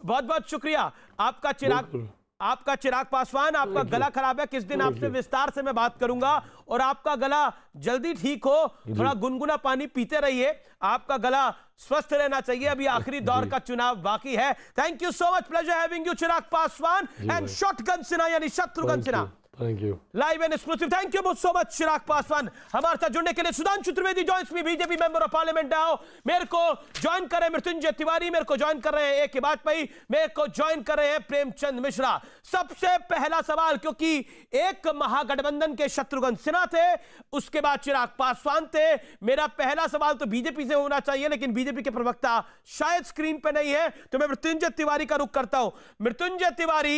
बहुत बहुत शुक्रिया आपका चिराग, आपका चिराग पासवान, आपका गला खराब है, किस दिन आपसे विस्तार से मैं बात करूंगा और आपका गला जल्दी ठीक हो। थोड़ा गुनगुना पानी पीते रहिए, आपका गला स्वस्थ रहना चाहिए। अभी आखिरी दौर का चुनाव बाकी है। Thank you so much, pleasure having you Chirag Paswan and shotgun Sinha यानी Shatrughan Sinha, thank you, live and exclusive. Thank you so much Chirag Paswan हमारे साथ जुड़ने के लिए। Sudhanshu Trivedi joins me, BJP member of parliament now. मेरे को ज्वाइन कर रहे हैं मृत्युंजय तिवारी, मेरे को ज्वाइन कर रहे हैं ए.के. वाजपेयी, मेरे को ज्वाइन कर रहे हैं प्रेमचंद मिश्रा। सबसे पहला सवाल, क्योंकि एक महागठबंधन के शत्रुघ्न सिन्हा थे, उसके बाद चिराग पासवान थे। मेरा पहला सवाल तो बीजेपी से होना चाहिए, लेकिन बीजेपी के प्रवक्ता शायद स्क्रीन पे नहीं है, तो मैं मृत्युंजय तिवारी का रुख करता हूं। मृत्युंजय तिवारी,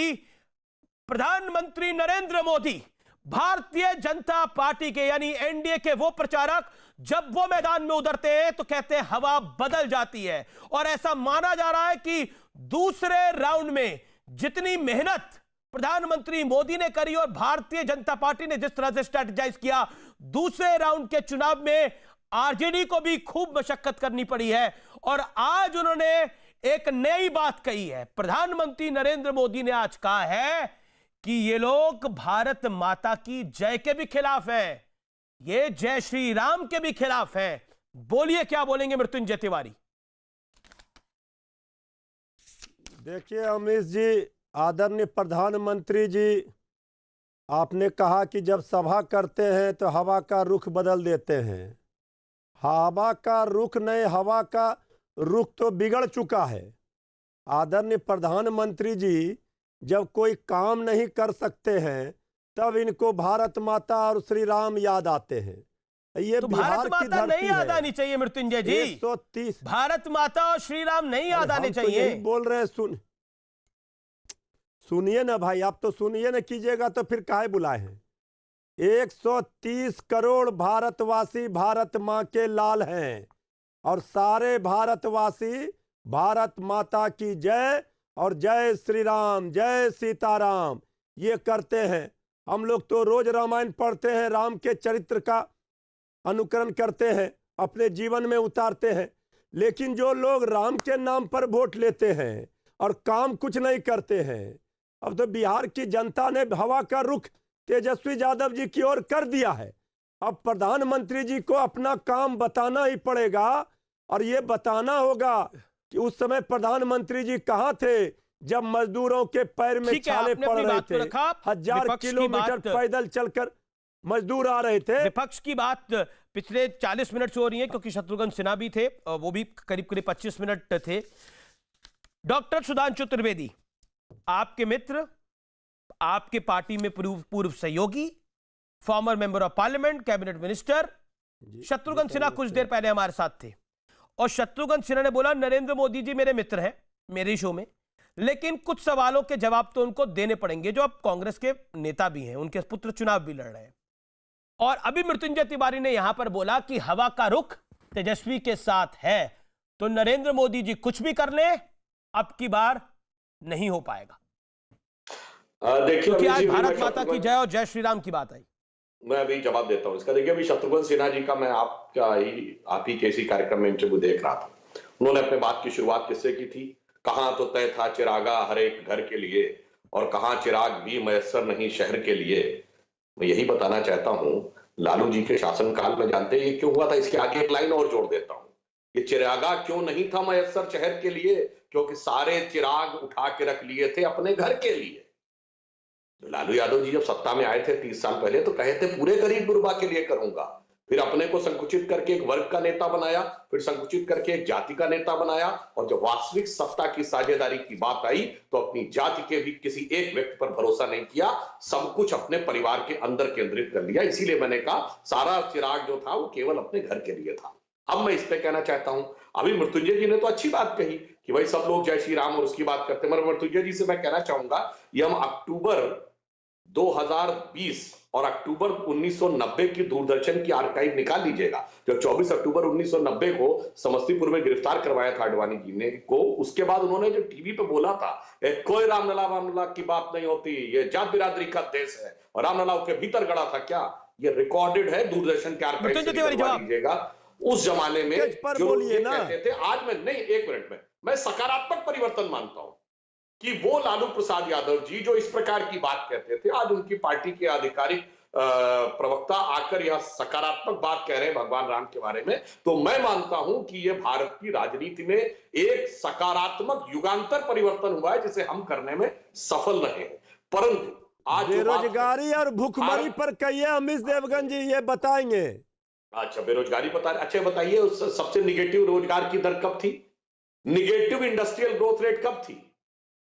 प्रधानमंत्री नरेंद्र मोदी भारतीय जनता पार्टी के यानी एनडीए के वो प्रचारक, जब वो मैदान में उतरते हैं तो कहते हैं हवा बदल जाती है, और ऐसा माना जा रहा है कि दूसरे राउंड में जितनी मेहनत प्रधानमंत्री मोदी ने करी और भारतीय जनता पार्टी ने जिस तरह से स्ट्रेटेजाइज किया, दूसरे राउंड के चुनाव में आरजेडी को भी खूब मशक्कत करनी पड़ी है। और आज उन्होंने एक नई बात कही है। प्रधानमंत्री नरेंद्र मोदी ने आज कहा है कि ये लोग भारत माता की जय के भी खिलाफ हैं, ये जय श्री राम के भी खिलाफ हैं। बोलिए, क्या बोलेंगे मृत्युंजय तिवारी? देखिए अमित जी, आदरणीय प्रधानमंत्री जी, आपने कहा कि जब सभा करते हैं तो हवा का रुख बदल देते हैं। हवा का रुख नहीं, हवा का रुख तो बिगड़ चुका है। आदरणीय प्रधानमंत्री जी जब कोई काम नहीं कर सकते हैं तब इनको भारत माता और श्री राम याद आते हैं। ये तो बिहार भारत की माता धरती नहीं याद आनी चाहिए मृत्युंजय जी। 130 भारत माता और श्री राम नहीं याद आने तो चाहिए। यही बोल रहे हैं, सुनिए ना भाई, आप तो सुनिए ना, कीजिएगा तो फिर काहे बुलाए हैं। 130 करोड़ भारतवासी भारत माँ के लाल हैं, और सारे भारतवासी भारत माता की जय और जय श्री राम, जय सीताराम ये करते हैं। हम लोग तो रोज रामायण पढ़ते हैं, राम के चरित्र का अनुकरण करते हैं, अपने जीवन में उतारते हैं। लेकिन जो लोग राम के नाम पर वोट लेते हैं और काम कुछ नहीं करते हैं, अब तो बिहार की जनता ने हवा का रुख तेजस्वी यादव जी की ओर कर दिया है। अब प्रधानमंत्री जी को अपना काम बताना ही पड़ेगा, और ये बताना होगा कि उस समय प्रधानमंत्री जी कहां थे जब मजदूरों के पैर में छाले पड़ रहे थे। 1000 किलोमीटर पैदल चलकर मजदूर आ रहे थे। विपक्ष की बात पिछले 40 मिनट से हो रही है, क्योंकि शत्रुघ्न सिन्हा भी थे, वो भी करीब करीब 25 मिनट थे। डॉक्टर सुधांशु त्रिवेदी, आपके मित्र, आपके पार्टी में पूर्व सहयोगी, former member of parliament, cabinet minister Shatrughan Sinha कुछ देर पहले हमारे साथ थे, और शत्रुघ्न सिन्हा ने बोला नरेंद्र मोदी जी मेरे मित्र हैं मेरे शो में, लेकिन कुछ सवालों के जवाब तो उनको देने पड़ेंगे, जो अब कांग्रेस के नेता भी हैं, उनके पुत्र चुनाव भी लड़ रहे हैं। और अभी मृत्युंजय तिवारी ने यहां पर बोला कि हवा का रुख तेजस्वी के साथ है, तो नरेंद्र मोदी जी कुछ भी कर ले, अब की बार नहीं हो पाएगा। देखिए, क्योंकि आज भारत माता की जय और जय श्री राम की बात आई। मैं अभी जवाब देता हूं इसका। देखिए, अभी शत्रुघ्न सिन्हा जी का मैं आप ही के इसी कार्यक्रम में इंटरव्यू देख रहा था। उन्होंने अपने बात की शुरुआत किससे की थी? कहां तो तय था चिरागा हर एक घर के लिए, और कहां चिराग भी मयस्सर नहीं शहर के लिए। मैं यही बताना चाहता हूं, लालू जी के शासनकाल में जानते हैं ये क्यों हुआ था? इसके आगे एक लाइन और जोड़ देता हूं, ये चिरागा क्यों नहीं था मयस्सर शहर के लिए? क्योंकि सारे चिराग उठा के रख लिए थे अपने घर के लिए। लालू यादव जी जब सत्ता में आए थे 30 साल पहले, तो कहे थे पूरे गरीब गुरबा के लिए करूंगा, फिर अपने को संकुचित करके एक वर्ग का नेता बनाया, फिर संकुचित करके एक जाति का नेता बनाया, और जब वास्तविक सत्ता की साझेदारी की बात आई तो अपनी जाति के भी किसी एक व्यक्ति पर भरोसा नहीं किया, सब कुछ अपने परिवार के अंदर केंद्रित कर लिया। इसीलिए मैंने कहा सारा चिराग जो था वो केवल अपने घर के लिए था। अब मैं इस पे कहना चाहता हूं, अभी मृत्युंजय जी ने तो अच्छी बात कही कि भाई सब लोग जय श्री राम और उसकी बात करते हैं, मगर मृत्युंजय जी से मैं कहना चाहूंगा, ये हम अक्टूबर 2020 और अक्टूबर 1990 की दूरदर्शन की आर्काइव निकाल लीजिएगा। जब 24 अक्टूबर 1990 को समस्तीपुर में गिरफ्तार करवाया था आडवाणी जी ने को, उसके बाद उन्होंने जो टीवी पे बोला था कोई रामलला की बात नहीं होती, ये जात बिरादरी का देश है, और रामलला के भीतर गड़ा था क्या? ये रिकॉर्डेड है दूरदर्शन के आर्काइव से निकलवा लीजिएगा। उस जमाने में जो ये कहते थे, आज मैं नहीं, एक मिनट में मैं सकारात्मक परिवर्तन मानता हूं। कि वो लालू प्रसाद यादव जी जो इस प्रकार की बात कहते थे, आज उनकी पार्टी के आधिकारिक प्रवक्ता आकर यह सकारात्मक बात कह रहे हैं भगवान राम के बारे में, तो मैं मानता हूं कि यह भारत की राजनीति में एक सकारात्मक युगांतर परिवर्तन हुआ है जिसे हम करने में सफल रहे हैं। परंतु आज बेरोजगारी और भूखमरी पर कहिए अमित देवगन जी, ये बताएंगे। अच्छा, बेरोजगारी अच्छा बताइए, उस सबसे निगेटिव रोजगार की दर कब थी? निगेटिव इंडस्ट्रियल ग्रोथ रेट कब थी?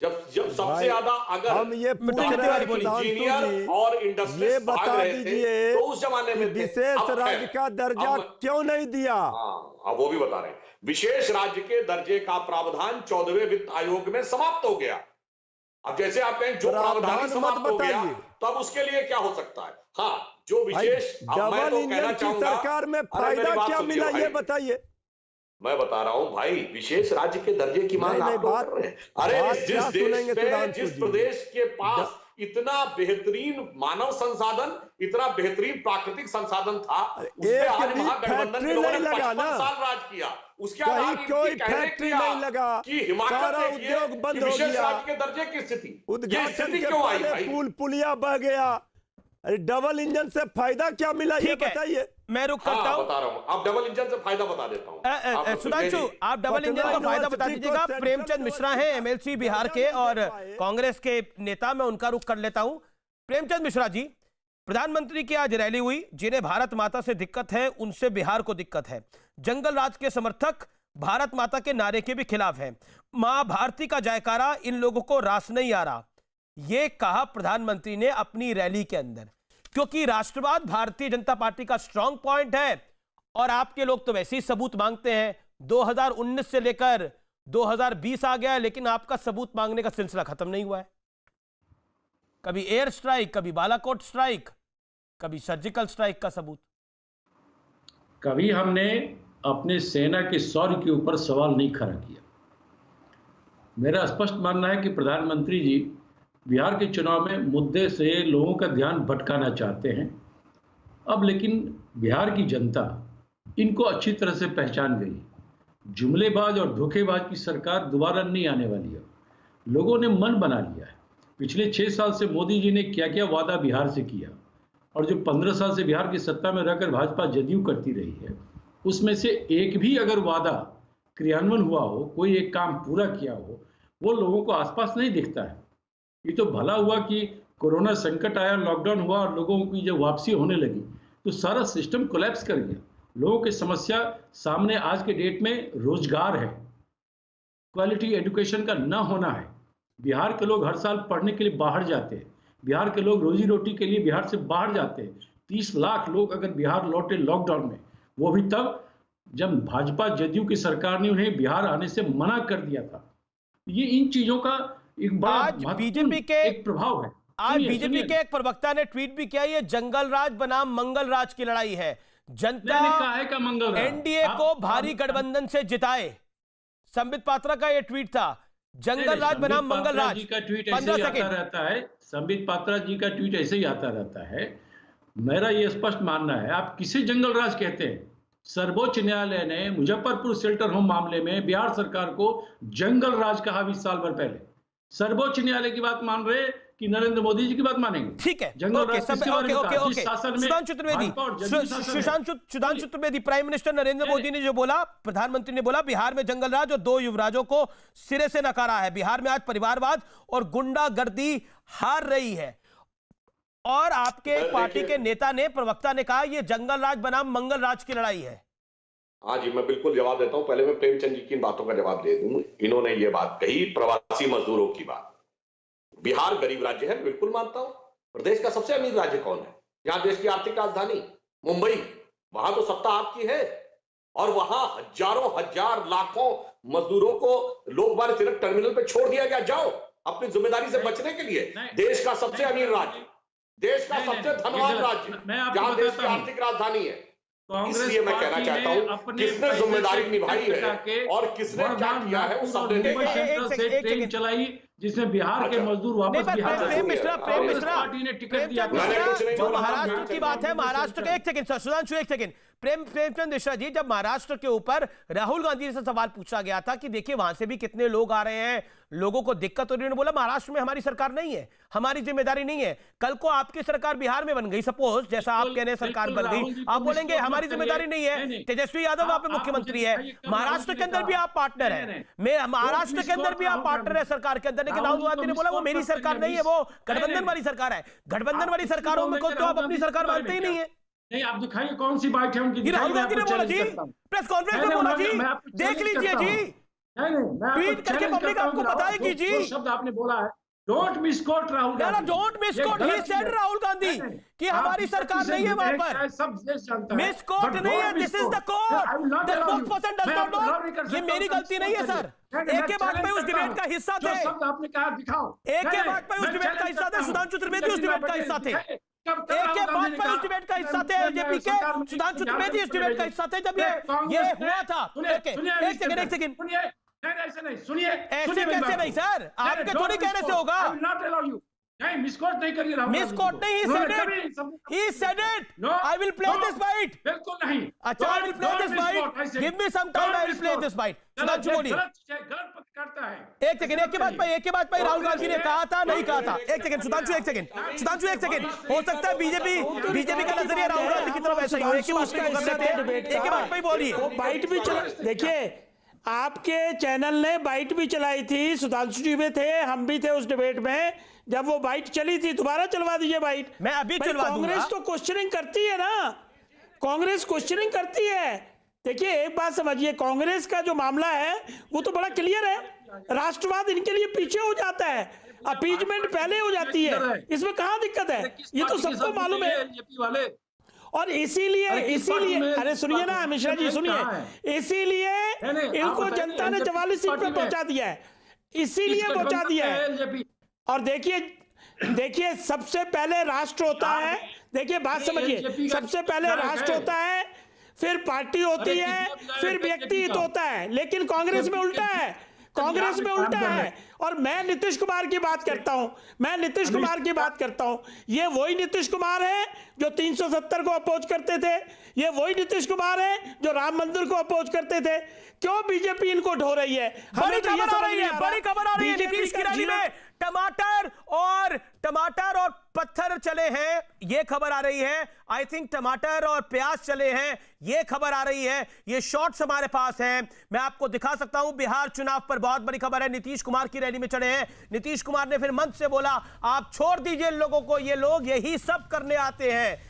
जब सबसे ज्यादा अगर हम ये पूछ रहे हैं इंजीनियर और इंडस्ट्री ये बता दीजिए तो उस जमाने में विशेष राज्य का दर्जा क्यों नहीं दिया? हाँ, वो भी बता रहे हैं। विशेष राज्य के दर्जे का प्रावधान 14वें वित्त आयोग में समाप्त हो गया। अब जैसे आप कहें जो प्रावधान समाप्त हो गया, तब उसके लिए क्या हो सकता है? हाँ, जो विशेष डबल इंजन की सरकार में फायदा क्या मिला, ये बताइए। मैं बता रहा हूं भाई, विशेष राज्य के दर्जे की मांग आप लोग कर रहे हैं। अरे जिस प्रदेश के पास इतना बेहतरीन मानव संसाधन, इतना बेहतरीन प्राकृतिक संसाधन था, उसमें आज महागठबंधन के लोगों ने 55 साल राज किया। उसके बाद कोई फैक्ट्री नहीं लगा कि हिमाचल उद्योग बंद हो विशेष गया, राज्य के दर्जे की स्थिति, उद्घाटन के पहले पुल पुलिया बह गया। अरे डबल इंजन से फायदा क्या मिला, ये बताइए। मैं रुक करता हूं, बता रहा हूं। आप डबल इंजन से फायदा बता देता हूं। सुधांशु, आप डबल इंजन का फायदा बता दीजिएगा। प्रेमचंद मिश्रा हैं एमएलसी बिहार के और कांग्रेस के नेता, मैं उनका रुख कर लेता हूं। प्रेमचंद मिश्रा जी, प्रधानमंत्री की आज रैली हुई, जिन्हें भारत माता से दिक्कत है उनसे बिहार को दिक्कत है। जंगल राज के समर्थक भारत माता के नारे के भी खिलाफ हैं। मां भारती का जयकारा इन लोगों को रास नहीं आ रहा, ये कहा प्रधानमंत्री ने अपनी रैली के अंदर, क्योंकि राष्ट्रवाद भारतीय जनता पार्टी का स्ट्रांग पॉइंट है। और आपके लोग तो वैसे ही सबूत मांगते हैं। 2019 से लेकर 2020 आ गया है, लेकिन आपका सबूत मांगने का सिलसिला खत्म नहीं हुआ है। कभी एयर स्ट्राइक, कभी बालाकोट स्ट्राइक, कभी सर्जिकल स्ट्राइक का सबूत। कभी हमने अपने सेना के शौर्य के ऊपर सवाल नहीं खड़ा किया। मेरा स्पष्ट मानना है कि प्रधानमंत्री जी बिहार के चुनाव में मुद्दे से लोगों का ध्यान भटकाना चाहते हैं। अब लेकिन बिहार की जनता इनको अच्छी तरह से पहचान गई। जुमलेबाज और धोखेबाज की सरकार दोबारा नहीं आने वाली है। लोगों ने मन बना लिया है। पिछले 6 साल से मोदी जी ने क्या क्या वादा बिहार से किया, और जो 15 साल से बिहार की सत्ता में रहकर भाजपा जदयू करती रही है, उसमें से एक भी अगर वादा क्रियान्वयन हुआ हो, कोई एक काम पूरा किया हो, वो लोगों को आसपास नहीं दिखता है। ये तो भला हुआ कि कोरोना संकट आया, लॉकडाउन हुआ और लोगों की जब वापसी होने लगी तो सारा सिस्टम कोलैप्स कर गया। लोगों की समस्या सामने आज के डेट में रोजगार है, क्वालिटी एजुकेशन का न होना है। बिहार के लोग हर साल पढ़ने के लिए बाहर जाते हैं। बिहार के लोग रोजी रोटी के लिए बिहार से बाहर जाते हैं। 30 लाख लोग अगर बिहार लौटे लॉकडाउन में, वो भी तब जब भाजपा जदयू की सरकार ने उन्हें बिहार आने से मना कर दिया था। ये इन चीजों का एक बड़ा बीजेपी के एक प्रभाव है। आज बीजेपी के एक प्रवक्ता ने ट्वीट भी किया, ये जंगल राज बनाम मंगल राज की लड़ाई है। जनता एनडीए को भारी गठबंधन से जिताए। संबित पात्रा का यह ट्वीट था, जंगल राज बनाम मंगल राज। 15 सेकंड रहता है। संबित पात्रा जी का ट्वीट ऐसे ही आता रहता है। मेरा यह स्पष्ट मानना है, आप किसे जंगल राज कहते हैं? सर्वोच्च न्यायालय ने मुजफ्फरपुर शेल्टर होम मामले में बिहार सरकार को जंगल राज कहा 20 साल भर पहले। सर्वोच्च न्यायालय की बात मान रहे कि नरेंद्र मोदी जी की बात मानेंगे? ठीक है, सुधांशु चतुर्वेदी, प्राइम मिनिस्टर नरेंद्र मोदी ने जो बोला, प्रधानमंत्री ने बोला, बिहार में जंगल राज और 2 युवराजों को सिरे से नकारा है। बिहार में आज परिवारवाद और गुंडागर्दी हार रही है। और आपके पार्टी के नेता ने, प्रवक्ता ने कहा यह जंगल राज बनाम मंगल राज की लड़ाई है। हाँ जी, मैं बिल्कुल जवाब देता हूं। पहले मैं प्रेमचंद जी की बातों का जवाब दे दूं। इन्होंने ये बात कही, प्रवासी मजदूरों की बात। बिहार गरीब राज्य है, बिल्कुल मानता हूं। प्रदेश का सबसे अमीर राज्य कौन है? यहाँ देश की आर्थिक राजधानी मुंबई, वहां तो सत्ता आपकी है। और वहां हजारों हजार लाखों मजदूरों को लोकमान्य तिलक टर्मिनल पे छोड़ दिया गया। जाओ अपनी जिम्मेदारी से बचने के लिए। देश का सबसे अमीर राज्य, देश का सबसे धनवान राज्य, जहां देश की आर्थिक राजधानी है। इसलिए मैं कहना चाहता हूं, किसने जिम्मेदारी निभाई है और किसने क्या किया है, वो सबने ट्रेन चलाई जिसमें बिहार के मजदूर वापस बिहार पार्टी ने टिकट दिया। जो महाराष्ट्र की बात है, महाराष्ट्र के, एक सेकंड सुधांशु, एक सेकंड, प्रेमचंद मिश्रा जी, जब महाराष्ट्र के ऊपर राहुल गांधी से सवाल पूछा गया था कि देखिए वहां से भी कितने लोग आ रहे हैं, लोगों को दिक्कत हो रही है, उन्होंने बोला महाराष्ट्र में हमारी सरकार नहीं है, हमारी जिम्मेदारी नहीं है। कल को आपकी सरकार बिहार में बन गई, सपोज जैसा आप कह रहे हैं सरकार बन गई, आप बोलेंगे हमारी जिम्मेदारी नहीं है। तेजस्वी यादव वहां पे मुख्यमंत्री है, महाराष्ट्र के अंदर भी आप पार्टनर है, महाराष्ट्र के अंदर भी आप पार्टनर है सरकार के अंदर, लेकिन राहुल गांधी ने बोला वो मेरी सरकार नहीं है, वो गठबंधन वाली सरकार है। गठबंधन वाली सरकारों में तो आप अपनी सरकार मानते ही नहीं है। नहीं, आप दिखाइए कौन सी बात है उनकी। राहुल गांधी ने बोला जी, प्रेस कॉन्फ्रेंस में बोला जी, देख लीजिए जी, ट्वीट करके पब्लिक आपको बताएगी जी। जो शब्द आपने बोला है, don't misquote Rahul Gandhi, don't misquote, he said Rahul Gandhi कि हमारी सरकार नहीं है वहां पर, सब देश जानता है। मिसकोट नहीं है, this is the code, the spokesperson does not know. ये मेरी गलती नहीं है सर, एक के बाद में उस डिबेट का हिस्सा थे, आपने कहा दिखाओ, एक के बाद में उस डिबेट का हिस्सा थे, सुधांशु त्रिवेदी उस डिबेट का हिस्सा थे, एक के बाद में उस डिबेट का हिस्सा थे, एलजेपी के सुधांशु त्रिवेदी इस डिबेट का हिस्सा थे जब ये हुआ था। एक सेकंड ऐसे नहीं, सुनिए, ऐसे कैसे नहीं सर, आपके थोड़ी कहने से होगा। नहीं, मिसकोट नहीं करिए राहुल, मिसकोट नहीं, he said it, I will play this bite। बिल्कुल नहीं। अच्छा, I will play this bite, give me some time, I will play this bite। Sudhanshu बोलिए, गलत पत्रकारिता है। एक सेकंड, एक के बाद पे राहुल गांधी ने कहा था, नहीं कहा था। एक सेकंड सुधांशु, एक सेकंड, हो सकता है बीजेपी का नजरिया राहुल गांधी की तरफ ऐसा ही हो। एक के बाद पे बोलिए। बाइट भी चला, देखिए आपके चैनल ने बाइट भी चलाई थी, सुधांशु जी भी थे, हम भी थे उस डिबेट में, जब वो बाइट चली थी। दोबारा चलवा दीजिए बाइट। मैं अभी चलवा दूंगा। कांग्रेस तो क्वेश्चनिंग करती है ना, कांग्रेस क्वेश्चनिंग करती है। देखिए एक बात समझिए, कांग्रेस का जो मामला है वो तो बड़ा क्लियर है, राष्ट्रवाद इनके लिए पीछे हो जाता है, अपीजमेंट पहले हो जाती है, इसमें कहां दिक्कत है, ये तो सबको मालूम है। और इसीलिए अरे सुनिए ना मिश्रा जी, सुनिए, इसीलिए इनको जनता ने 44 सीट पे पहुंचा दिया है, इसीलिए पहुंचा दिया है। और देखिए सबसे पहले राष्ट्र होता है, देखिए बात समझिए, सबसे पहले राष्ट्र होता है, फिर पार्टी होती है, फिर व्यक्ति हित होता है, लेकिन कांग्रेस में उल्टा है, कांग्रेस में उल्टा है। और मैं नीतीश कुमार की बात करता हूं, ये वही नीतीश कुमार है जो 370 को अपोज करते थे, ये वही नीतीश कुमार है जो राम मंदिर को अपोज करते थे। क्यों बीजेपी इनको ढो रही है? बड़ी खबर आ रही है नीतीश की रैली में टमाटर और पत्थर चले हैं, ये खबर आ रही है। आई थिंक टमाटर और प्याज चले हैं, ये खबर आ रही है। ये शॉट्स हमारे पास हैं, मैं आपको दिखा सकता हूं। बिहार चुनाव पर बहुत बड़ी खबर है, नीतीश कुमार की रैली में चढ़े हैं। नीतीश कुमार ने फिर मंच से बोला आप छोड़ दीजिए लोगों को, ये लोग यही सब करने आते हैं।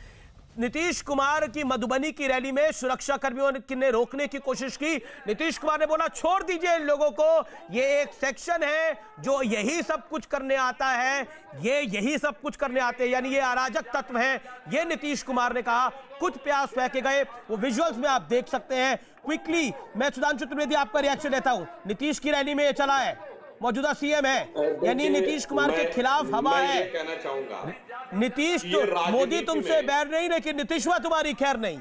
नीतीश कुमार की मधुबनी की रैली में सुरक्षा कर्मियों ने रोकने की कोशिश की। नीतीश कुमार ने बोला छोड़ दीजिए इन लोगों को, ये एक सेक्शन है जो यही सब कुछ करने आता है, ये यही सब कुछ करने आते हैं, यानी ये अराजक तत्व हैं, ये नीतीश कुमार ने कहा। कुछ प्यास फेंके गए, वो विजुअल्स में आप देख सकते हैं। क्विकली मैं सुधांशु त्रिवेदी आपका रिएक्शन लेता हूं। नीतीश की रैली में ये चला है, मौजूदा सीएम है, यानी नीतीश कुमार के खिलाफ हवा है। कहना चाहूंगा नीतीश तो मोदी तुमसे बैर नहीं, लेकिन नीतीशवा तुम्हारी खैर नहीं।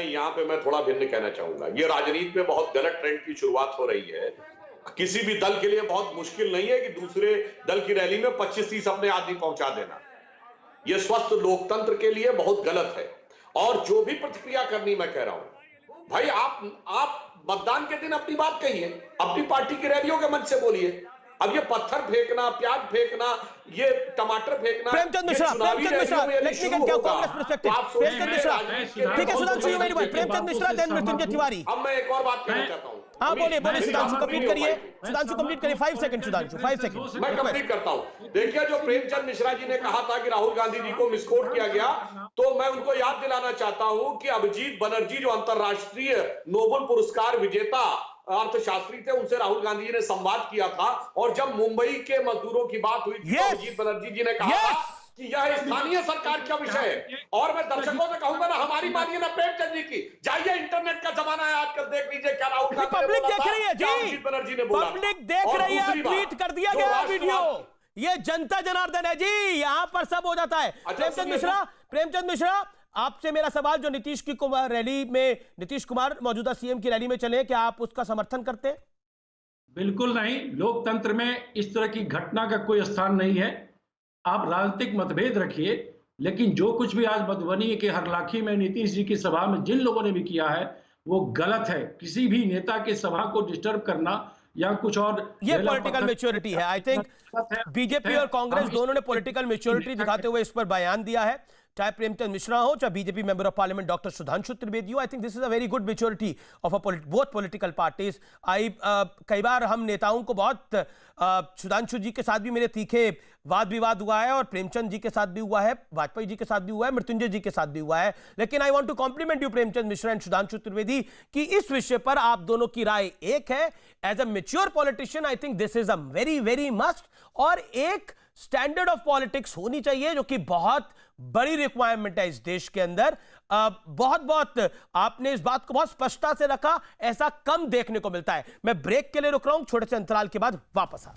यहाँ पे मैं थोड़ा भिन्न कहना चाहूंगा। ये राजनीति में बहुत गलत ट्रेंड की शुरुआत हो रही है। किसी भी दल के लिए बहुत मुश्किल नहीं है कि दूसरे दल की रैली में 25-30 अपने आदमी पहुंचा देना। यह स्वस्थ लोकतंत्र के लिए बहुत गलत है। और जो भी प्रतिक्रिया करनी, मैं कह रहा हूं भाई, आप मतदान के दिन अपनी बात कहिए, अपनी पार्टी की रैलियों के मंच से बोलिए। अब ये पत्थर फेंकना, प्याज फेंकना, ये टमाटर फेंकना, प्रेमचंद मिश्रा, ठीक है सुधांशु, प्रेमचंद मिश्रा, देन मृत्युंजय तिवारी। अब मैं एक और बात कहना चाहता हूं। हाँ बोलिए सुधांशु, कंप्लीट करिए। सुधांशु कंप्लीट करिए, 5 सेकंड सुधांशु, 5 सेकंड मैं कंप्लीट करता हूं। देखिए, जो प्रेमचंद मिश्रा जी ने कहा था कि राहुल गांधी जी को मिसकोट किया गया, तो मैं उनको याद दिलाना चाहता हूं कि अभिजीत बनर्जी जो अंतरराष्ट्रीय नोबेल पुरस्कार विजेता अर्थशास्त्री थे, उनसे राहुल गांधी जी ने संवाद किया था। और जब मुंबई के मजदूरों की बात हुई थी, तो अभिजीत बनर्जी जी ने कहा था कि यह स्थानीय सरकार का विषय है। और मैं दर्शकों से कहूंगा ना, हमारी मानिए ना प्रेमचंद जी की, जाइए इंटरनेट का जमाना है आजकल, देख लीजिए क्या राहुल गांधी पब्लिक देख रही है जी, अभिजीत बनर्जी ने बोला, पब्लिक देख रही है, ट्वीट कर दिया गया वीडियो। ये जनता जनार्दन है जी, यहां पर सब हो जाता है। प्रेमचंद मिश्रा, आपसे मेरा सवाल, जो नीतीश की रैली में, नीतीश कुमार मौजूदा सीएम की रैली में चले, क्या आप उसका समर्थन करते हैं? बिल्कुल नहीं, लोकतंत्र में इस तरह की घटना का कोई स्थान नहीं है। आप राजनीतिक मतभेद रखिए, लेकिन जो कुछ भी आज मधुबनी के हरलाखी में नीतीश जी की सभा में जिन लोगों ने भी किया है वो गलत है। किसी भी नेता के सभा को डिस्टर्ब करना या कुछ और, ये पॉलिटिकल मैच्योरिटी है। आई थिंक बीजेपी और कांग्रेस दोनों ने पॉलिटिकल मैच्योरिटी दिखाते हुए इस पर बयान दिया है, चाहे प्रेमचंद मिश्रा हो चाहे BJP member of parliament doctor Sudhanshu Trivedi हो। I think this is a very good maturity of both political parties. कई बार हम नेताओं को बहुत सुधांशु जी के साथ भी मेरे तीखे वाद विवाद हुआ है और प्रेमचंद जी के साथ भी हुआ है, वाजपेयी जी के साथ भी हुआ है, मृत्युंजय जी के साथ भी हुआ है, लेकिन I want to compliment you Premchand Mishra and Sudhanshu Trivedi कि इस विषय पर आप दोनों की राय एक है। As a mature politician I think this is a very very must, और एक स्टैंडर्ड ऑफ पॉलिटिक्स होनी चाहिए जो कि बहुत बड़ी रिक्वायरमेंट है इस देश के अंदर। बहुत आपने इस बात को बहुत स्पष्टता से रखा, ऐसा कम देखने को मिलता है। मैं ब्रेक के लिए रुक रहा हूं, छोटे से अंतराल के बाद वापस आ